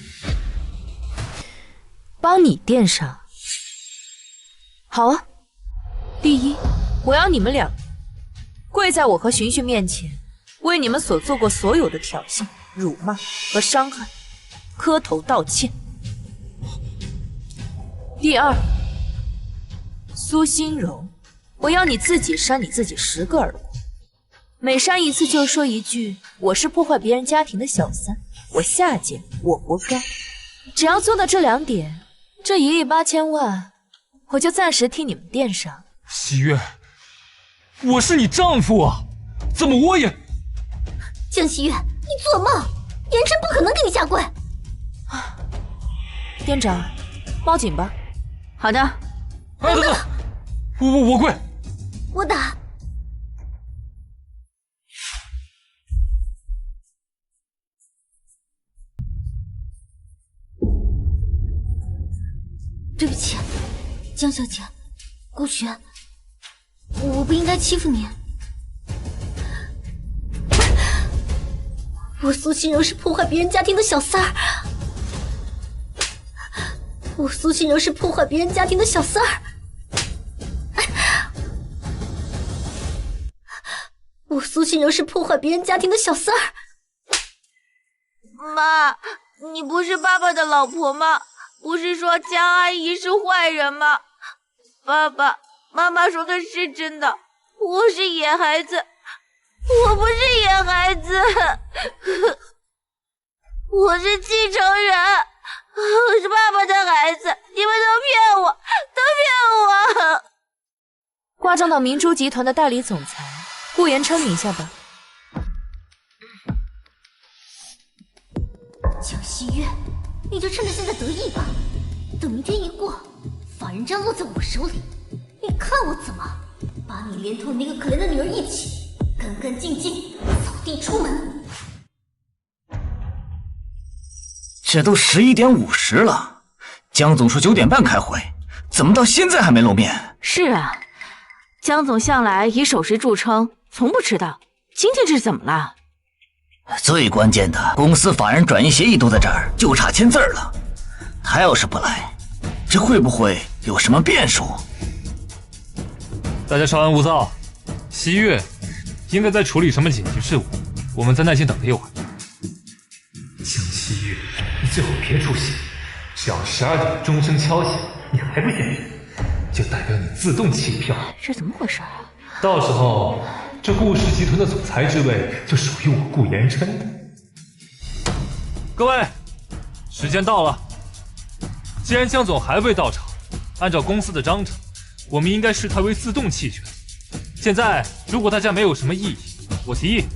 帮你垫上？好啊。第一，我要你们两个跪在我和寻寻面前，为你们所做过所有的挑衅、辱骂和伤害磕头道歉。第二，苏欣柔，我要你自己扇你自己10个耳光，每扇一次就说一句我是破坏别人家庭的小三，我下贱，我活该。只要做到这2点，这1亿8千万我就暂时替你们垫上。希月，我是你丈夫啊，怎么我也……江希月，你做梦！言琛不可能给你下跪。店长，报警吧。好的。等，我跪。我打。对不起，江小姐，顾璇，我不应该欺负你。我苏心柔是破坏别人家庭的小三儿，我苏心柔是破坏别人家庭的小三儿，我苏心柔是破坏别人家庭的小三儿。妈，你不是爸爸的老婆吗？不是说江阿姨是坏人吗？爸爸妈妈说的是真的，我是野孩子，我不是野孩子，我是继承人，我是爸爸的孩子，你们都骗我，都骗我！挂账到明珠集团的代理总裁顾言琛名下吧。江西月，你就趁着现在得意吧，等明天一过，法人占落在我手里，你看我怎么把你连同那个可怜的女儿一起干干净净扫地出门。这都11点50了，江总说9点半开会，怎么到现在还没露面？是啊，江总向来以守时著称，从不迟到，今天这是怎么了？最关键的，公司法人转移协议都在这儿，就差签字了。他要是不来，这会不会有什么变数？大家稍安勿躁，西月应该在处理什么紧急事务，我们再耐心等他一会儿。江西月，你最好别出现，只要12点钟声敲响，你还不现身，就代表你自动弃票。这怎么回事啊？到时候这顾氏集团的总裁之位就属于我顾言琛。各位，时间到了。既然江总还未到场，按照公司的章程，我们应该视他为自动弃权。现在，如果大家没有什么异议，我提议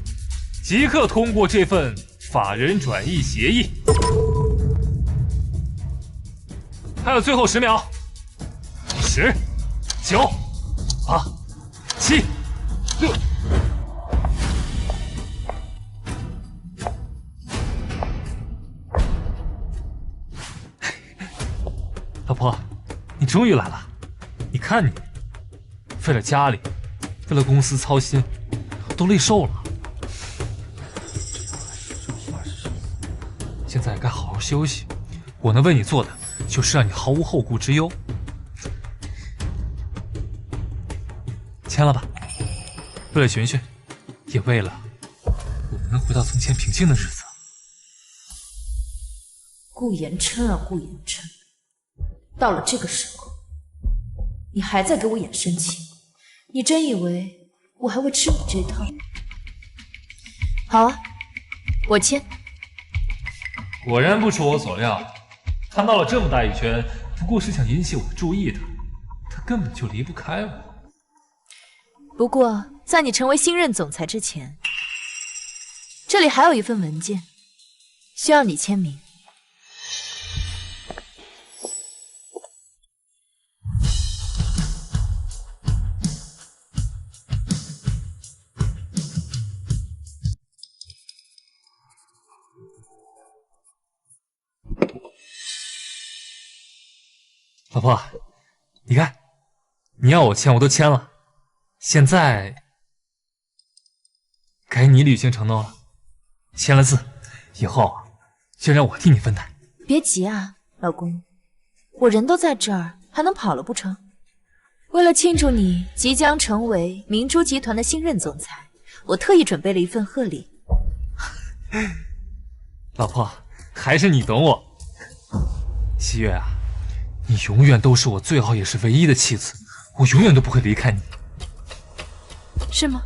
即刻通过这份法人转移协议。还有最后10秒，10、9、8、7、6。老婆，你终于来了！你看你，为了家里，为了公司操心，都累瘦了。现在该好好休息。我能为你做的，就是让你毫无后顾之忧。签了吧，为了璇璇，也为了我们能回到从前平静的日子。顾言琛啊，顾言琛，到了这个时候，你还在给我演深情，你真以为我还会吃你这套？好啊，我签。果然不出我所料，他闹了这么大一圈，不过是想引起我的注意的，他根本就离不开我。不过，在你成为新任总裁之前，这里还有一份文件，需要你签名。老婆，你看，你要我签我都签了，现在该你履行承诺了。签了字，以后就让我替你分担。别急啊，老公，我人都在这儿，还能跑了不成？为了庆祝你即将成为明珠集团的新任总裁，我特意准备了一份贺礼。老婆，还是你懂我。西月啊，你永远都是我最好也是唯一的妻子，我永远都不会离开你。是吗？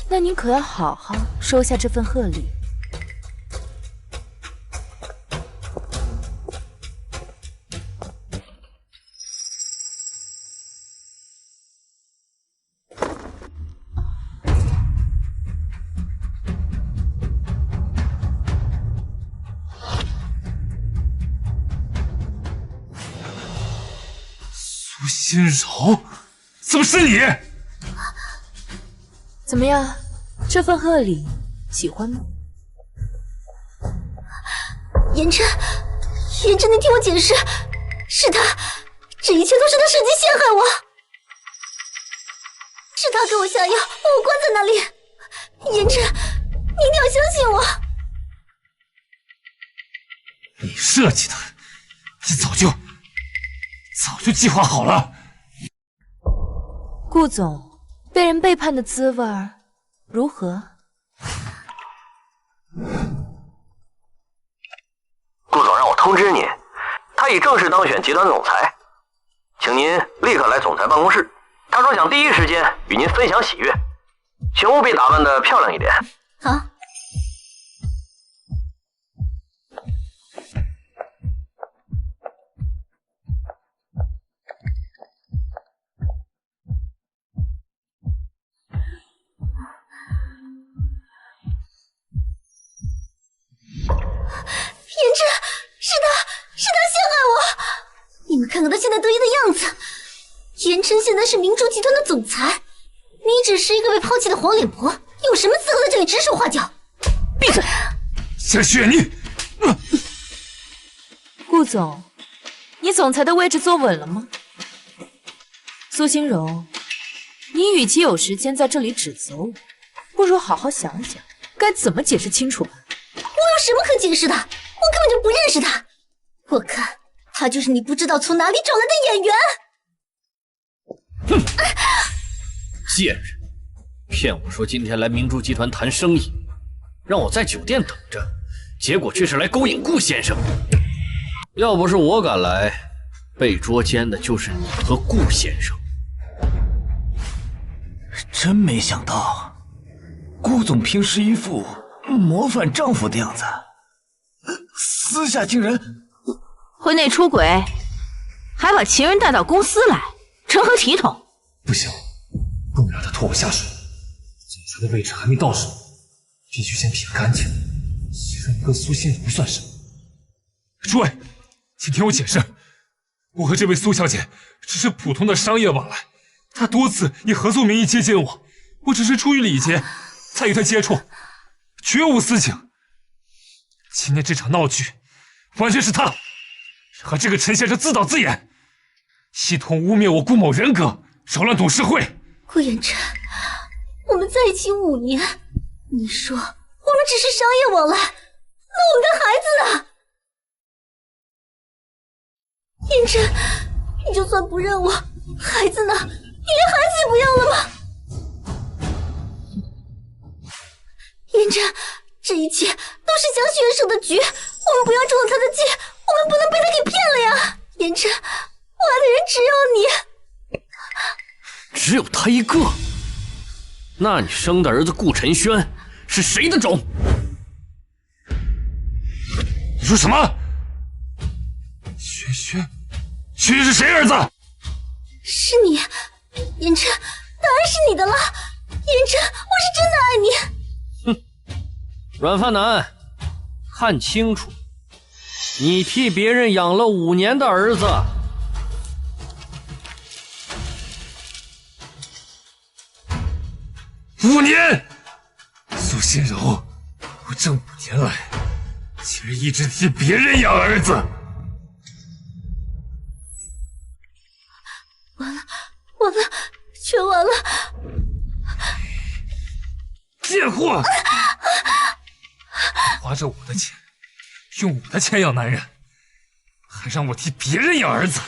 那您可要好好收下这份贺礼。苏心柔，怎么是你？怎么样，这份贺礼喜欢吗？言琛，言琛，你听我解释，是他，这一切都是他设计陷害我。是他给我下药，把我关在那里。颜真，你一定要相信我。你设计的，你早就计划好了。顾总，被人背叛的滋味如何？顾总让我通知您，他已正式当选集团总裁，请您立刻来总裁办公室。他说想第一时间与您分享喜悦，请务必打扮得漂亮一点。好。颜真，是他陷害我！你们看看他现在得意的样子。颜真现在是明珠集团的总裁，你只是一个被抛弃的黄脸婆，有什么资格在这里指手画脚？闭嘴！夏雪，你……顾总，你总裁的位置坐稳了吗？苏心柔，你与其有时间在这里指责我，不如好好想想该怎么解释清楚吧。我有什么可解释的？我根本就不认识他。我看他就是你不知道从哪里找来的演员。哼！贱人，骗我说今天来明珠集团谈生意，让我在酒店等着，结果却是来勾引顾先生。要不是我赶来，被捉奸的就是你和顾先生。真没想到，顾总平时一副模范丈夫的样子，私下竟然婚内出轨，还把情人带到公司来，成何体统？不行，不能让他拖我下水。总裁的位置还没到手，必须先撇干净。谁让一个苏心柔算什么？诸位，请听我解释，我和这位苏小姐只是普通的商业往来，她多次以合作名义接近我，我只是出于礼节才与她接触，绝无私情。今天这场闹剧，完全是她和这个陈先生自导自演，系统污蔑我顾某人格，扰乱董事会。顾颜真，我们在一起5年，你说我们只是商业往来，那我们的孩子呢？颜真，你就算不认我，孩子呢？你连孩子也不要了吗？颜真，这一切都是江旭元设的局，我们不要中了他的计，我们不能被他给骗了呀！颜真，我爱的人只有你。只有他一个？那你生的儿子顾晨轩是谁的种？你说什么？轩是谁儿子？是你，颜真，当然是你的了。颜真，我是真的爱你。哼，软饭男，看清楚，你替别人养了5年的儿子。5年，苏心柔，我这5年来，竟然一直替别人养儿子。完了，全完了！贱货，花着我的钱，用我的钱养男人，还让我替别人养儿子。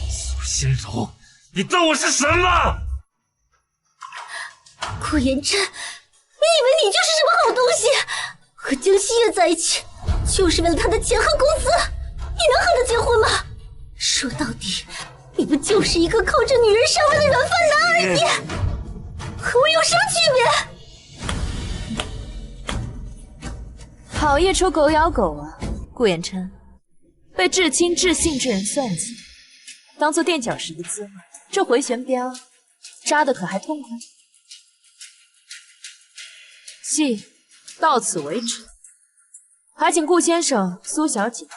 苏心柔，你当我是什么？顾颜真，你以为你就是什么好东西？和江西月在一起，就是为了他的钱和工资，你能和他结婚吗？说到底，你不就是一个靠着女人上位的软饭男而已？和我有什么区别？好一出狗咬狗啊！顾衍琛，被至亲至信之人算计，当做垫脚石的滋味，这回旋镖扎的可还痛快？戏到此为止，还请顾先生、苏小姐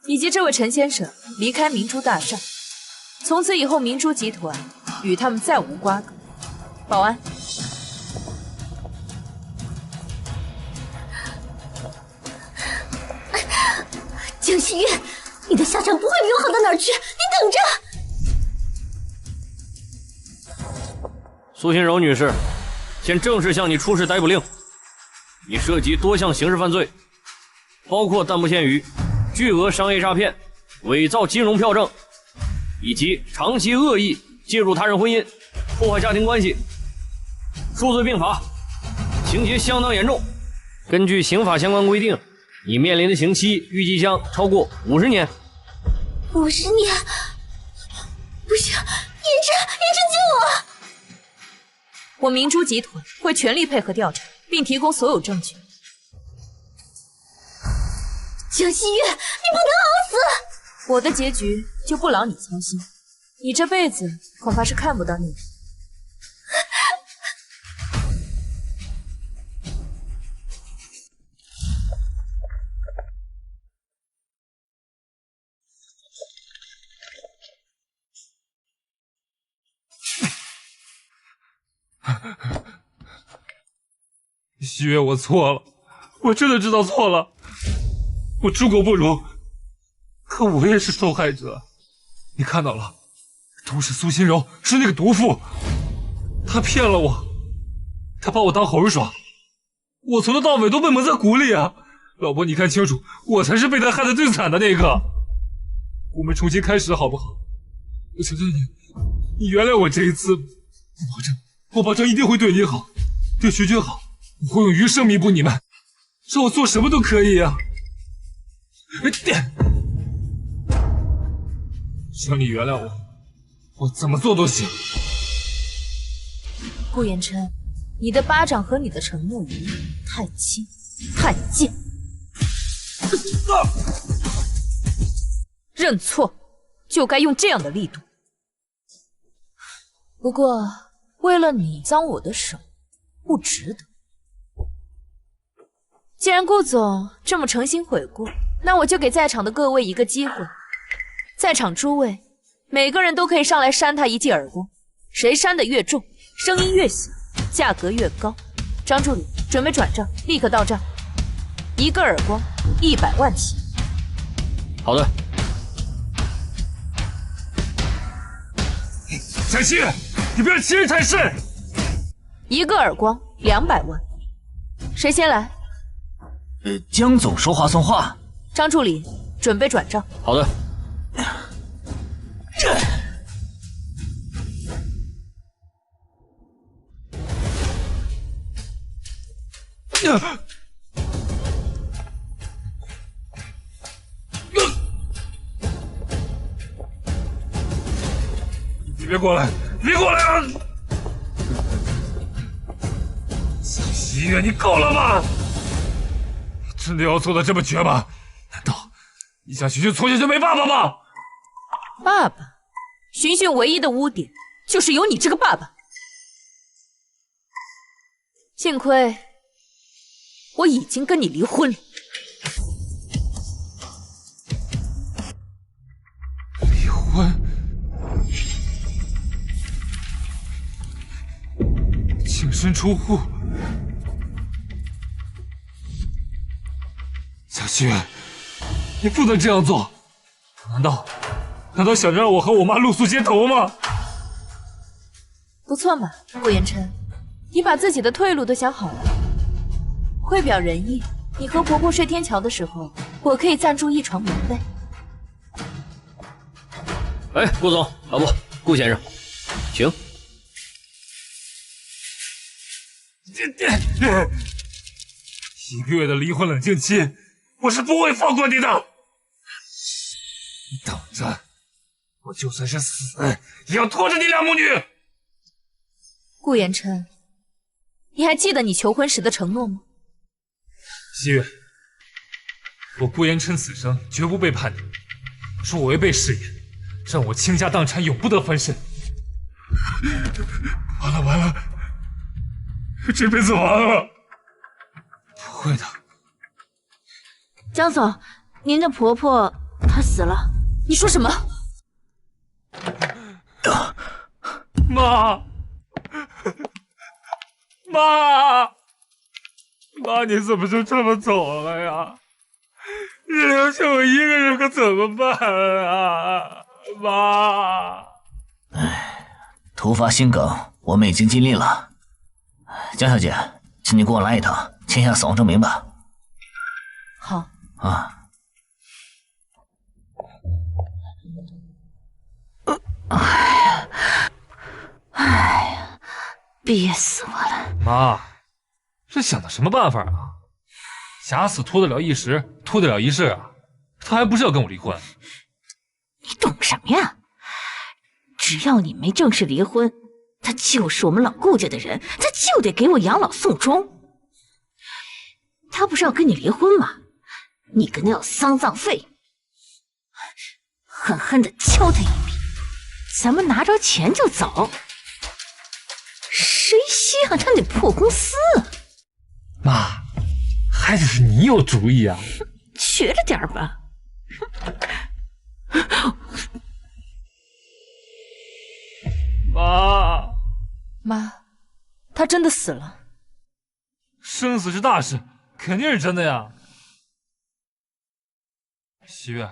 以及这位陈先生离开明珠大厦。从此以后，明珠集团与他们再无瓜葛。保安，江西月，你的下场不会比我好到哪儿去，你等着！苏心柔女士，现正式向你出示逮捕令。你涉及多项刑事犯罪，包括但不限于巨额商业诈骗、伪造金融票证，以及长期恶意介入他人婚姻、破坏家庭关系，数罪并罚，情节相当严重。根据刑法相关规定，你面临的刑期预计将超过50年。50年，不行，言琛救我！我明珠集团会全力配合调查，并提供所有证据。江西月，你不能熬死！我的结局就不劳你操心，你这辈子恐怕是看不到你的。西月，我错了，我真的知道错了，我猪狗不如，可我也是受害者。你看到了，都是苏心柔，是那个毒妇，她骗了我，她把我当猴耍，我从头到尾都被蒙在鼓里啊！老婆，你看清楚，我才是被她害得最惨的那个。我们重新开始好不好？我求求你，你原谅我这一次，我保证一定会对你好，对学君好。我会用余生弥补你们，让我做什么都可以啊！只要你原谅我，我怎么做都行。顾言琛，你的巴掌和你的承诺一样，太轻太贱。认错就该用这样的力度。不过，为了你脏我的手，不值得。既然顾总这么诚心悔过，那我就给在场的各位一个机会。在场诸位，每个人都可以上来扇他一记耳光，谁扇得越重，声音越响，价格越高。张助理，准备转账，立刻到账。一个耳光100万起。好的。小西，你不要欺人太甚。一个耳光200万，谁先来？江总说话算话。张助理，准备转账。好的。你别过来！别过来啊！小西月，你够了吗？真的要做的这么绝吗？难道你想寻寻从小就没爸爸吗？爸爸，寻寻唯一的污点就是有你这个爸爸。幸亏我已经跟你离婚了。离婚？净身出户？小西月，你不能这样做！难道想让我和我妈露宿街头吗？不错嘛，顾言琛，你把自己的退路都想好了。会表人意，你和婆婆睡天桥的时候，我可以赞助一床棉被。哎，顾总，啊不，顾先生，请。一个月的离婚冷静期，我是不会放过你的。你等着，我就算是死，也要拖着你俩母女。顾言琛，你还记得你求婚时的承诺吗？西月，我顾言琛此生绝不背叛你。说我违背誓言，让我倾家荡产，永不得翻身。完了，这辈子完了。不会的。江总，您的婆婆她死了。你说什么？妈，你怎么就这么走了呀？你留下我一个人可怎么办啊？妈！突发心梗，我们已经尽力了。江小姐，请你跟我来一趟，签下死亡证明吧。好。啊。哎呀，憋死我了！妈，这想的什么办法啊？假死拖得了一时，拖得了一世啊！他还不是要跟我离婚？你懂什么呀？只要你没正式离婚，他就是我们老顾家的人，他就得给我养老送终。他不是要跟你离婚吗？你跟他要丧葬费，狠狠地敲他一笔，咱们拿着钱就走。谁稀罕他那破公司啊？妈，还得是你有主意啊！学着点吧。妈，他真的死了。生死是大事，肯定是真的呀。喜悦，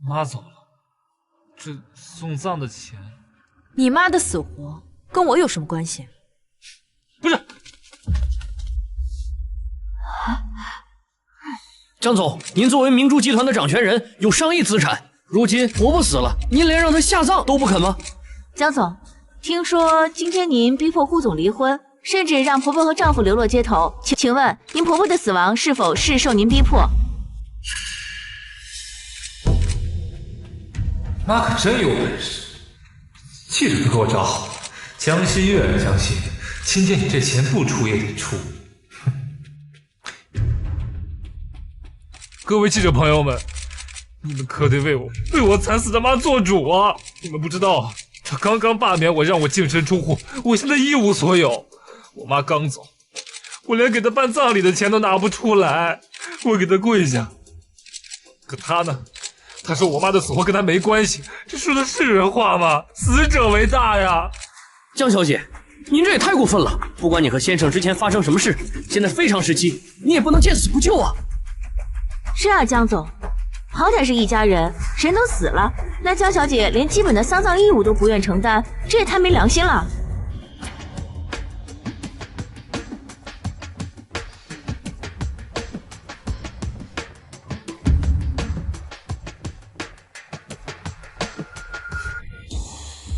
妈走了，这送葬的钱，你妈的死活跟我有什么关系？不是。江总，您作为明珠集团的掌权人，有上亿资产，如今婆婆死了，您连让她下葬都不肯吗？江总，听说今天您逼迫顾总离婚，甚至让婆婆和丈夫流落街头，请问您婆婆的死亡是否是受您逼迫？妈可真有本事，记者都给我找好了。江西月，江西，今天你这钱不出也得出。各位记者朋友们，你们可得为我惨死的妈做主啊！你们不知道，他刚刚罢免我，让我净身出户，我现在一无所有。我妈刚走，我连给她办葬礼的钱都拿不出来，我给她跪下。可他呢？他说我妈的死活跟他没关系，这说的是人话吗？死者为大呀！江小姐，您这也太过分了！不管你和先生之前发生什么事，现在非常时期，你也不能见死不救啊！是啊，江总，好歹是一家人，人都死了，那江小姐连基本的丧葬义务都不愿承担，这也太没良心了。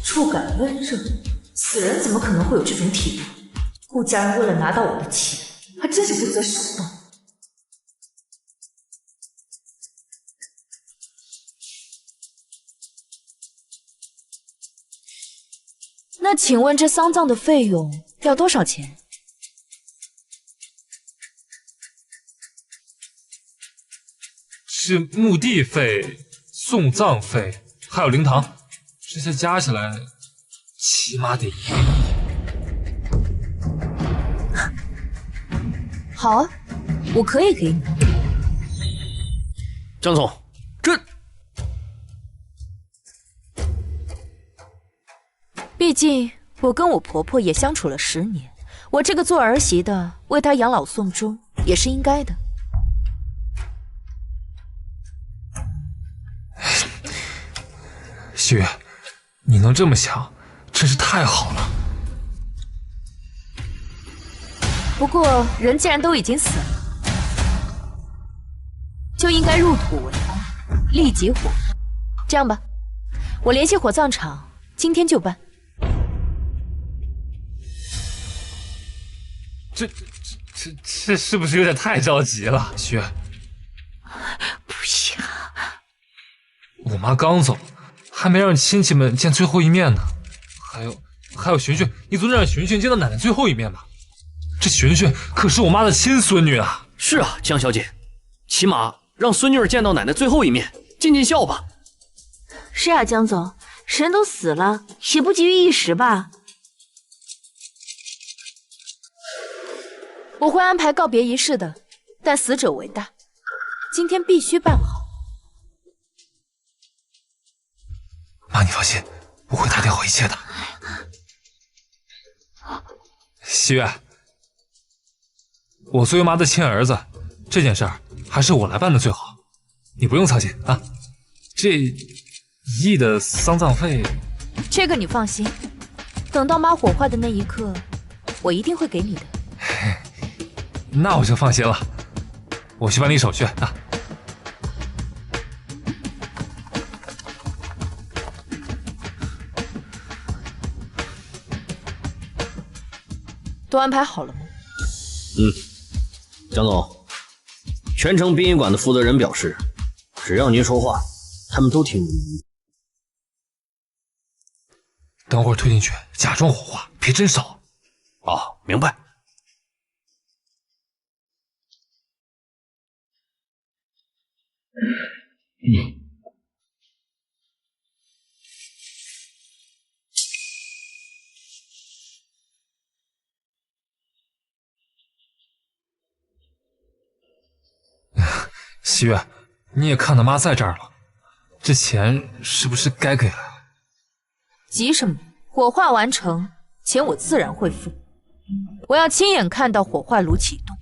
触感温热，死人怎么可能会有这种体力？顾家人为了拿到我的钱，还真是不择手段。那请问这丧葬的费用要多少钱？是墓地费、送葬费，还有灵堂，这些加起来起码得1亿。好啊，我可以给你。江总，这……毕竟我跟我婆婆也相处了10年，我这个做儿媳的为她养老送终也是应该的。喜悦，你能这么想，真是太好了。不过人既然都已经死了，就应该入土为安，立即火。这样吧，我联系火葬场，今天就办。这是不是有点太着急了，喜悦？不行，我妈刚走，还没让亲戚们见最后一面呢。还有寻寻，你总得让寻寻见到奶奶最后一面吧？这寻寻可是我妈的亲孙女啊！是啊，江小姐，起码让孙女儿见到奶奶最后一面，尽尽孝吧。是啊，江总，人都死了，也不急于一时吧。我会安排告别仪式的，但死者为大，今天必须办好。妈，你放心，我会打点好一切的。喜悦，我作为妈的亲儿子，这件事儿还是我来办的最好，你不用操心啊。这1亿的丧葬费，这个你放心，等到妈火化的那一刻，我一定会给你的。那我就放心了，我去办理手续啊。都安排好了吗？江总，全城殡仪馆的负责人表示，只要您说话，他们都听您的。等会儿推进去，假装火化，别真烧。哦，明白。喜悦，你也看到妈在这儿了，这钱是不是该给了？急什么？火化完成，钱我自然会付。我要亲眼看到火化炉启动。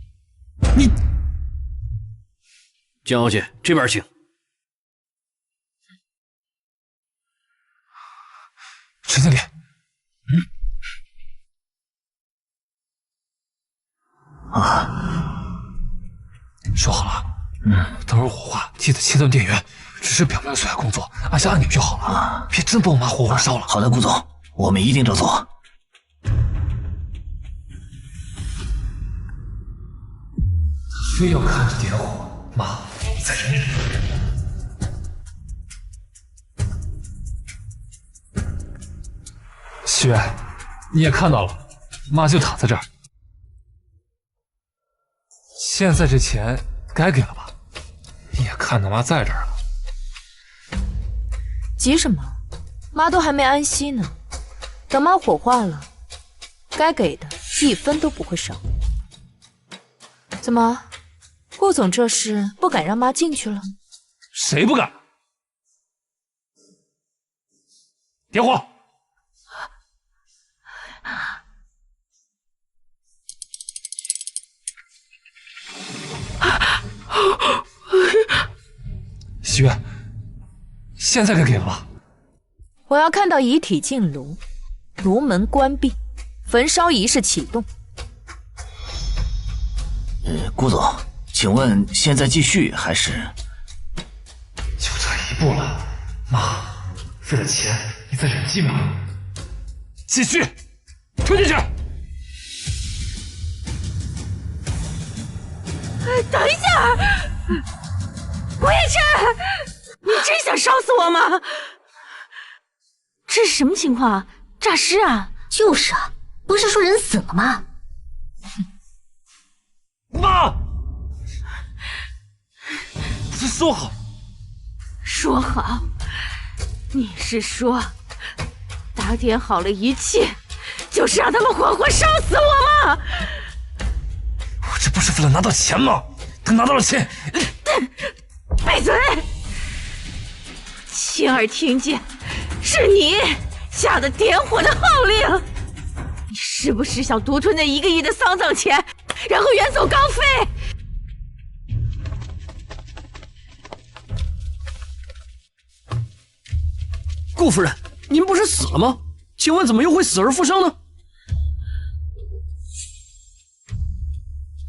江小姐，这边请。陈经理，说好了，等会儿火化记得切断电源，只是表面损害工作，按下按钮就好了，别真把我妈活活烧了。好的，顾总，我们一定照做。非要看着点火，妈，你再忍忍。喜悦，你也看到了，妈就躺在这儿。现在这钱该给了吧？你也看到妈在这儿了。急什么？妈都还没安息呢。等妈火化了，该给的1分都不会少。怎么，顾总这是不敢让妈进去了？谁不敢？点火！喜悦，现在该给了吧？我要看到遗体进炉，炉门关闭，焚烧仪式启动。顾总，请问现在继续还是？就差一步了，妈，为了钱，你再忍几秒。继续，推进去。等一下，顾叶琛，你真想烧死我吗？这是什么情况？诈尸啊！就是啊，不是说人死了吗？妈，是说好，说好，你是说打点好了一切，就是让他们活活烧死我吗？我这不是为了拿到钱吗？他拿到了钱，闭嘴！亲耳听见，是你下的点火的号令。你是不是想独吞那1个亿的丧葬钱，然后远走高飞？顾夫人，您不是死了吗？请问怎么又会死而复生呢？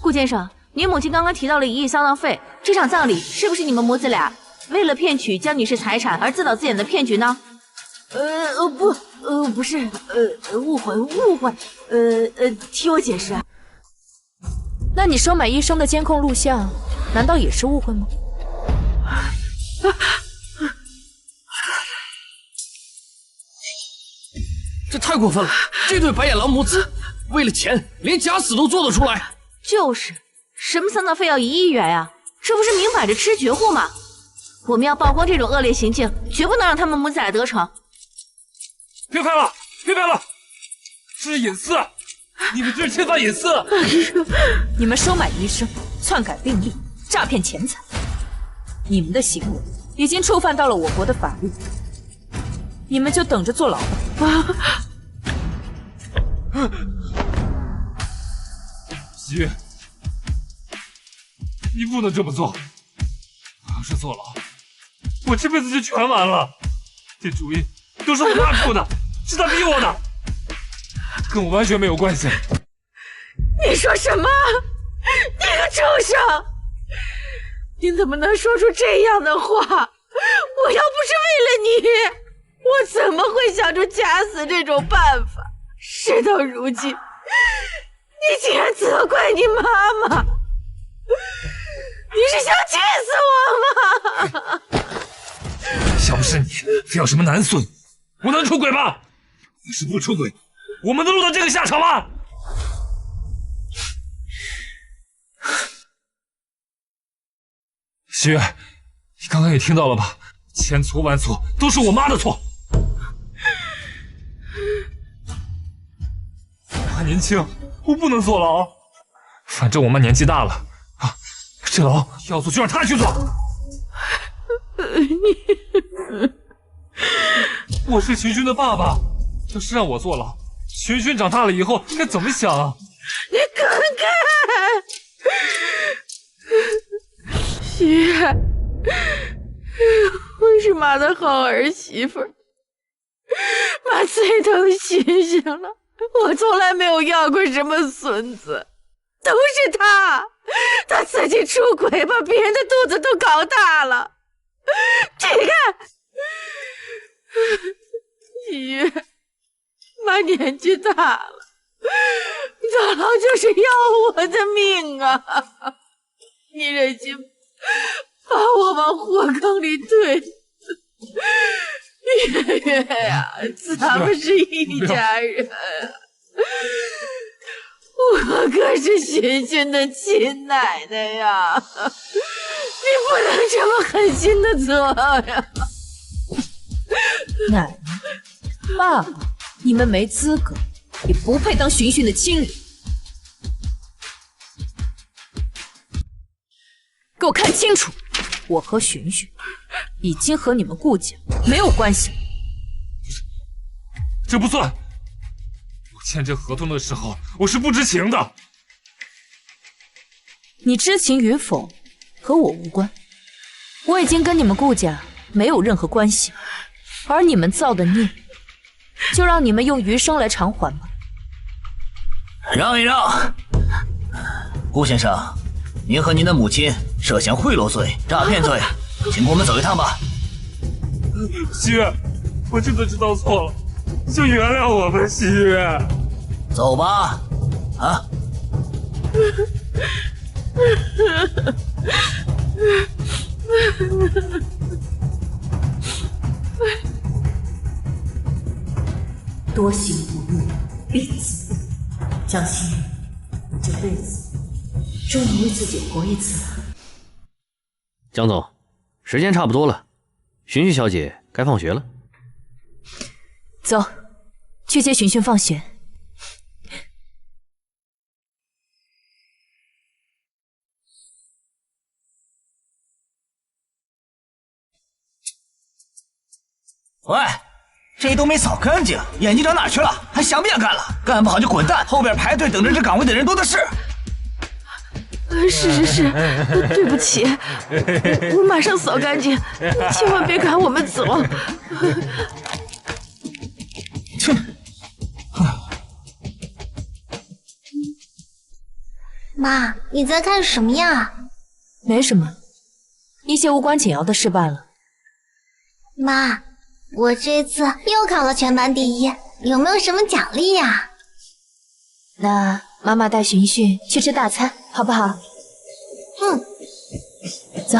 顾先生，您母亲刚刚提到了1亿丧葬费，这场葬礼是不是你们母子俩为了骗取江女士财产而自导自演的骗局呢？不是，误会，听我解释。那你收买医生的监控录像，难道也是误会吗？这太过分了！这对白眼狼母子为了钱，连假死都做得出来。就是，什么丧葬费要1亿元呀？这不是明摆着吃绝户吗？我们要曝光这种恶劣行径，绝不能让他们母子俩得逞。别拍了，别拍了，这是隐私，你们这是侵犯隐私。你们收买医生、篡改病历、诈骗钱财，你们的行为已经触犯到了我国的法律，你们就等着坐牢吧。喜悦，你不能这么做。我要是坐牢，我这辈子就全完了。这主意都是我妈出的。是他逼我的，跟我完全没有关系。你说什么？你个畜生！你怎么能说出这样的话？我要不是为了你，我怎么会想出假死这种办法？事到如今，你竟然责怪你妈妈，你是想气死我吗？要不是你，非要什么男孙，我能出轨吗？要是不出轨，我们能落到这个下场吗？喜悦，你刚刚也听到了吧？千错万错，都是我妈的错。我还年轻，我不能坐牢。反正我妈年纪大了啊，这牢要坐就让她去坐。我是群群的爸爸，要是让我坐牢，群群长大了以后该怎么想啊？你滚开！喜悦，我是妈的好儿媳妇，妈最疼欣欣了。我从来没有要过什么孙子，都是他自己出轨，把别人的肚子都搞大了。你看，喜悦，妈年纪大了，坐牢就是要我的命啊！你忍心把我往火坑里推？月月呀，咱们是一家人，我可是欣欣的亲奶奶呀，你不能这么狠心的做呀！奶奶、爸爸，你们没资格，也不配当寻寻的亲人。给我看清楚，我和寻寻已经和你们顾家没有关系。这不算，我签这合同的时候我是不知情的。你知情与否和我无关，我已经跟你们顾家没有任何关系，而你们造的孽，就让你们用余生来偿还吧。让一让，顾先生，您和您的母亲涉嫌贿赂罪、诈骗罪，请跟我们走一趟吧。喜悦，我真的知道错了，就原谅我吧，喜悦。走吧，啊。多行不义必自毙。江心，我这辈子终于为自己活一次了。江总，时间差不多了，寻寻小姐该放学了。走，去接寻寻放学。喂，这都没扫干净，眼睛长哪去了？还想不想干了？干不好就滚蛋，后边排队等着这岗位的人多的是。是，对不起，我马上扫干净，你千万别赶我们走。切！妈，你在干什么呀？没什么，一些无关紧要的事罢了。妈，我这次又考了全班第一，有没有什么奖励呀？那妈妈带寻寻去吃大餐，好不好？嗯，走。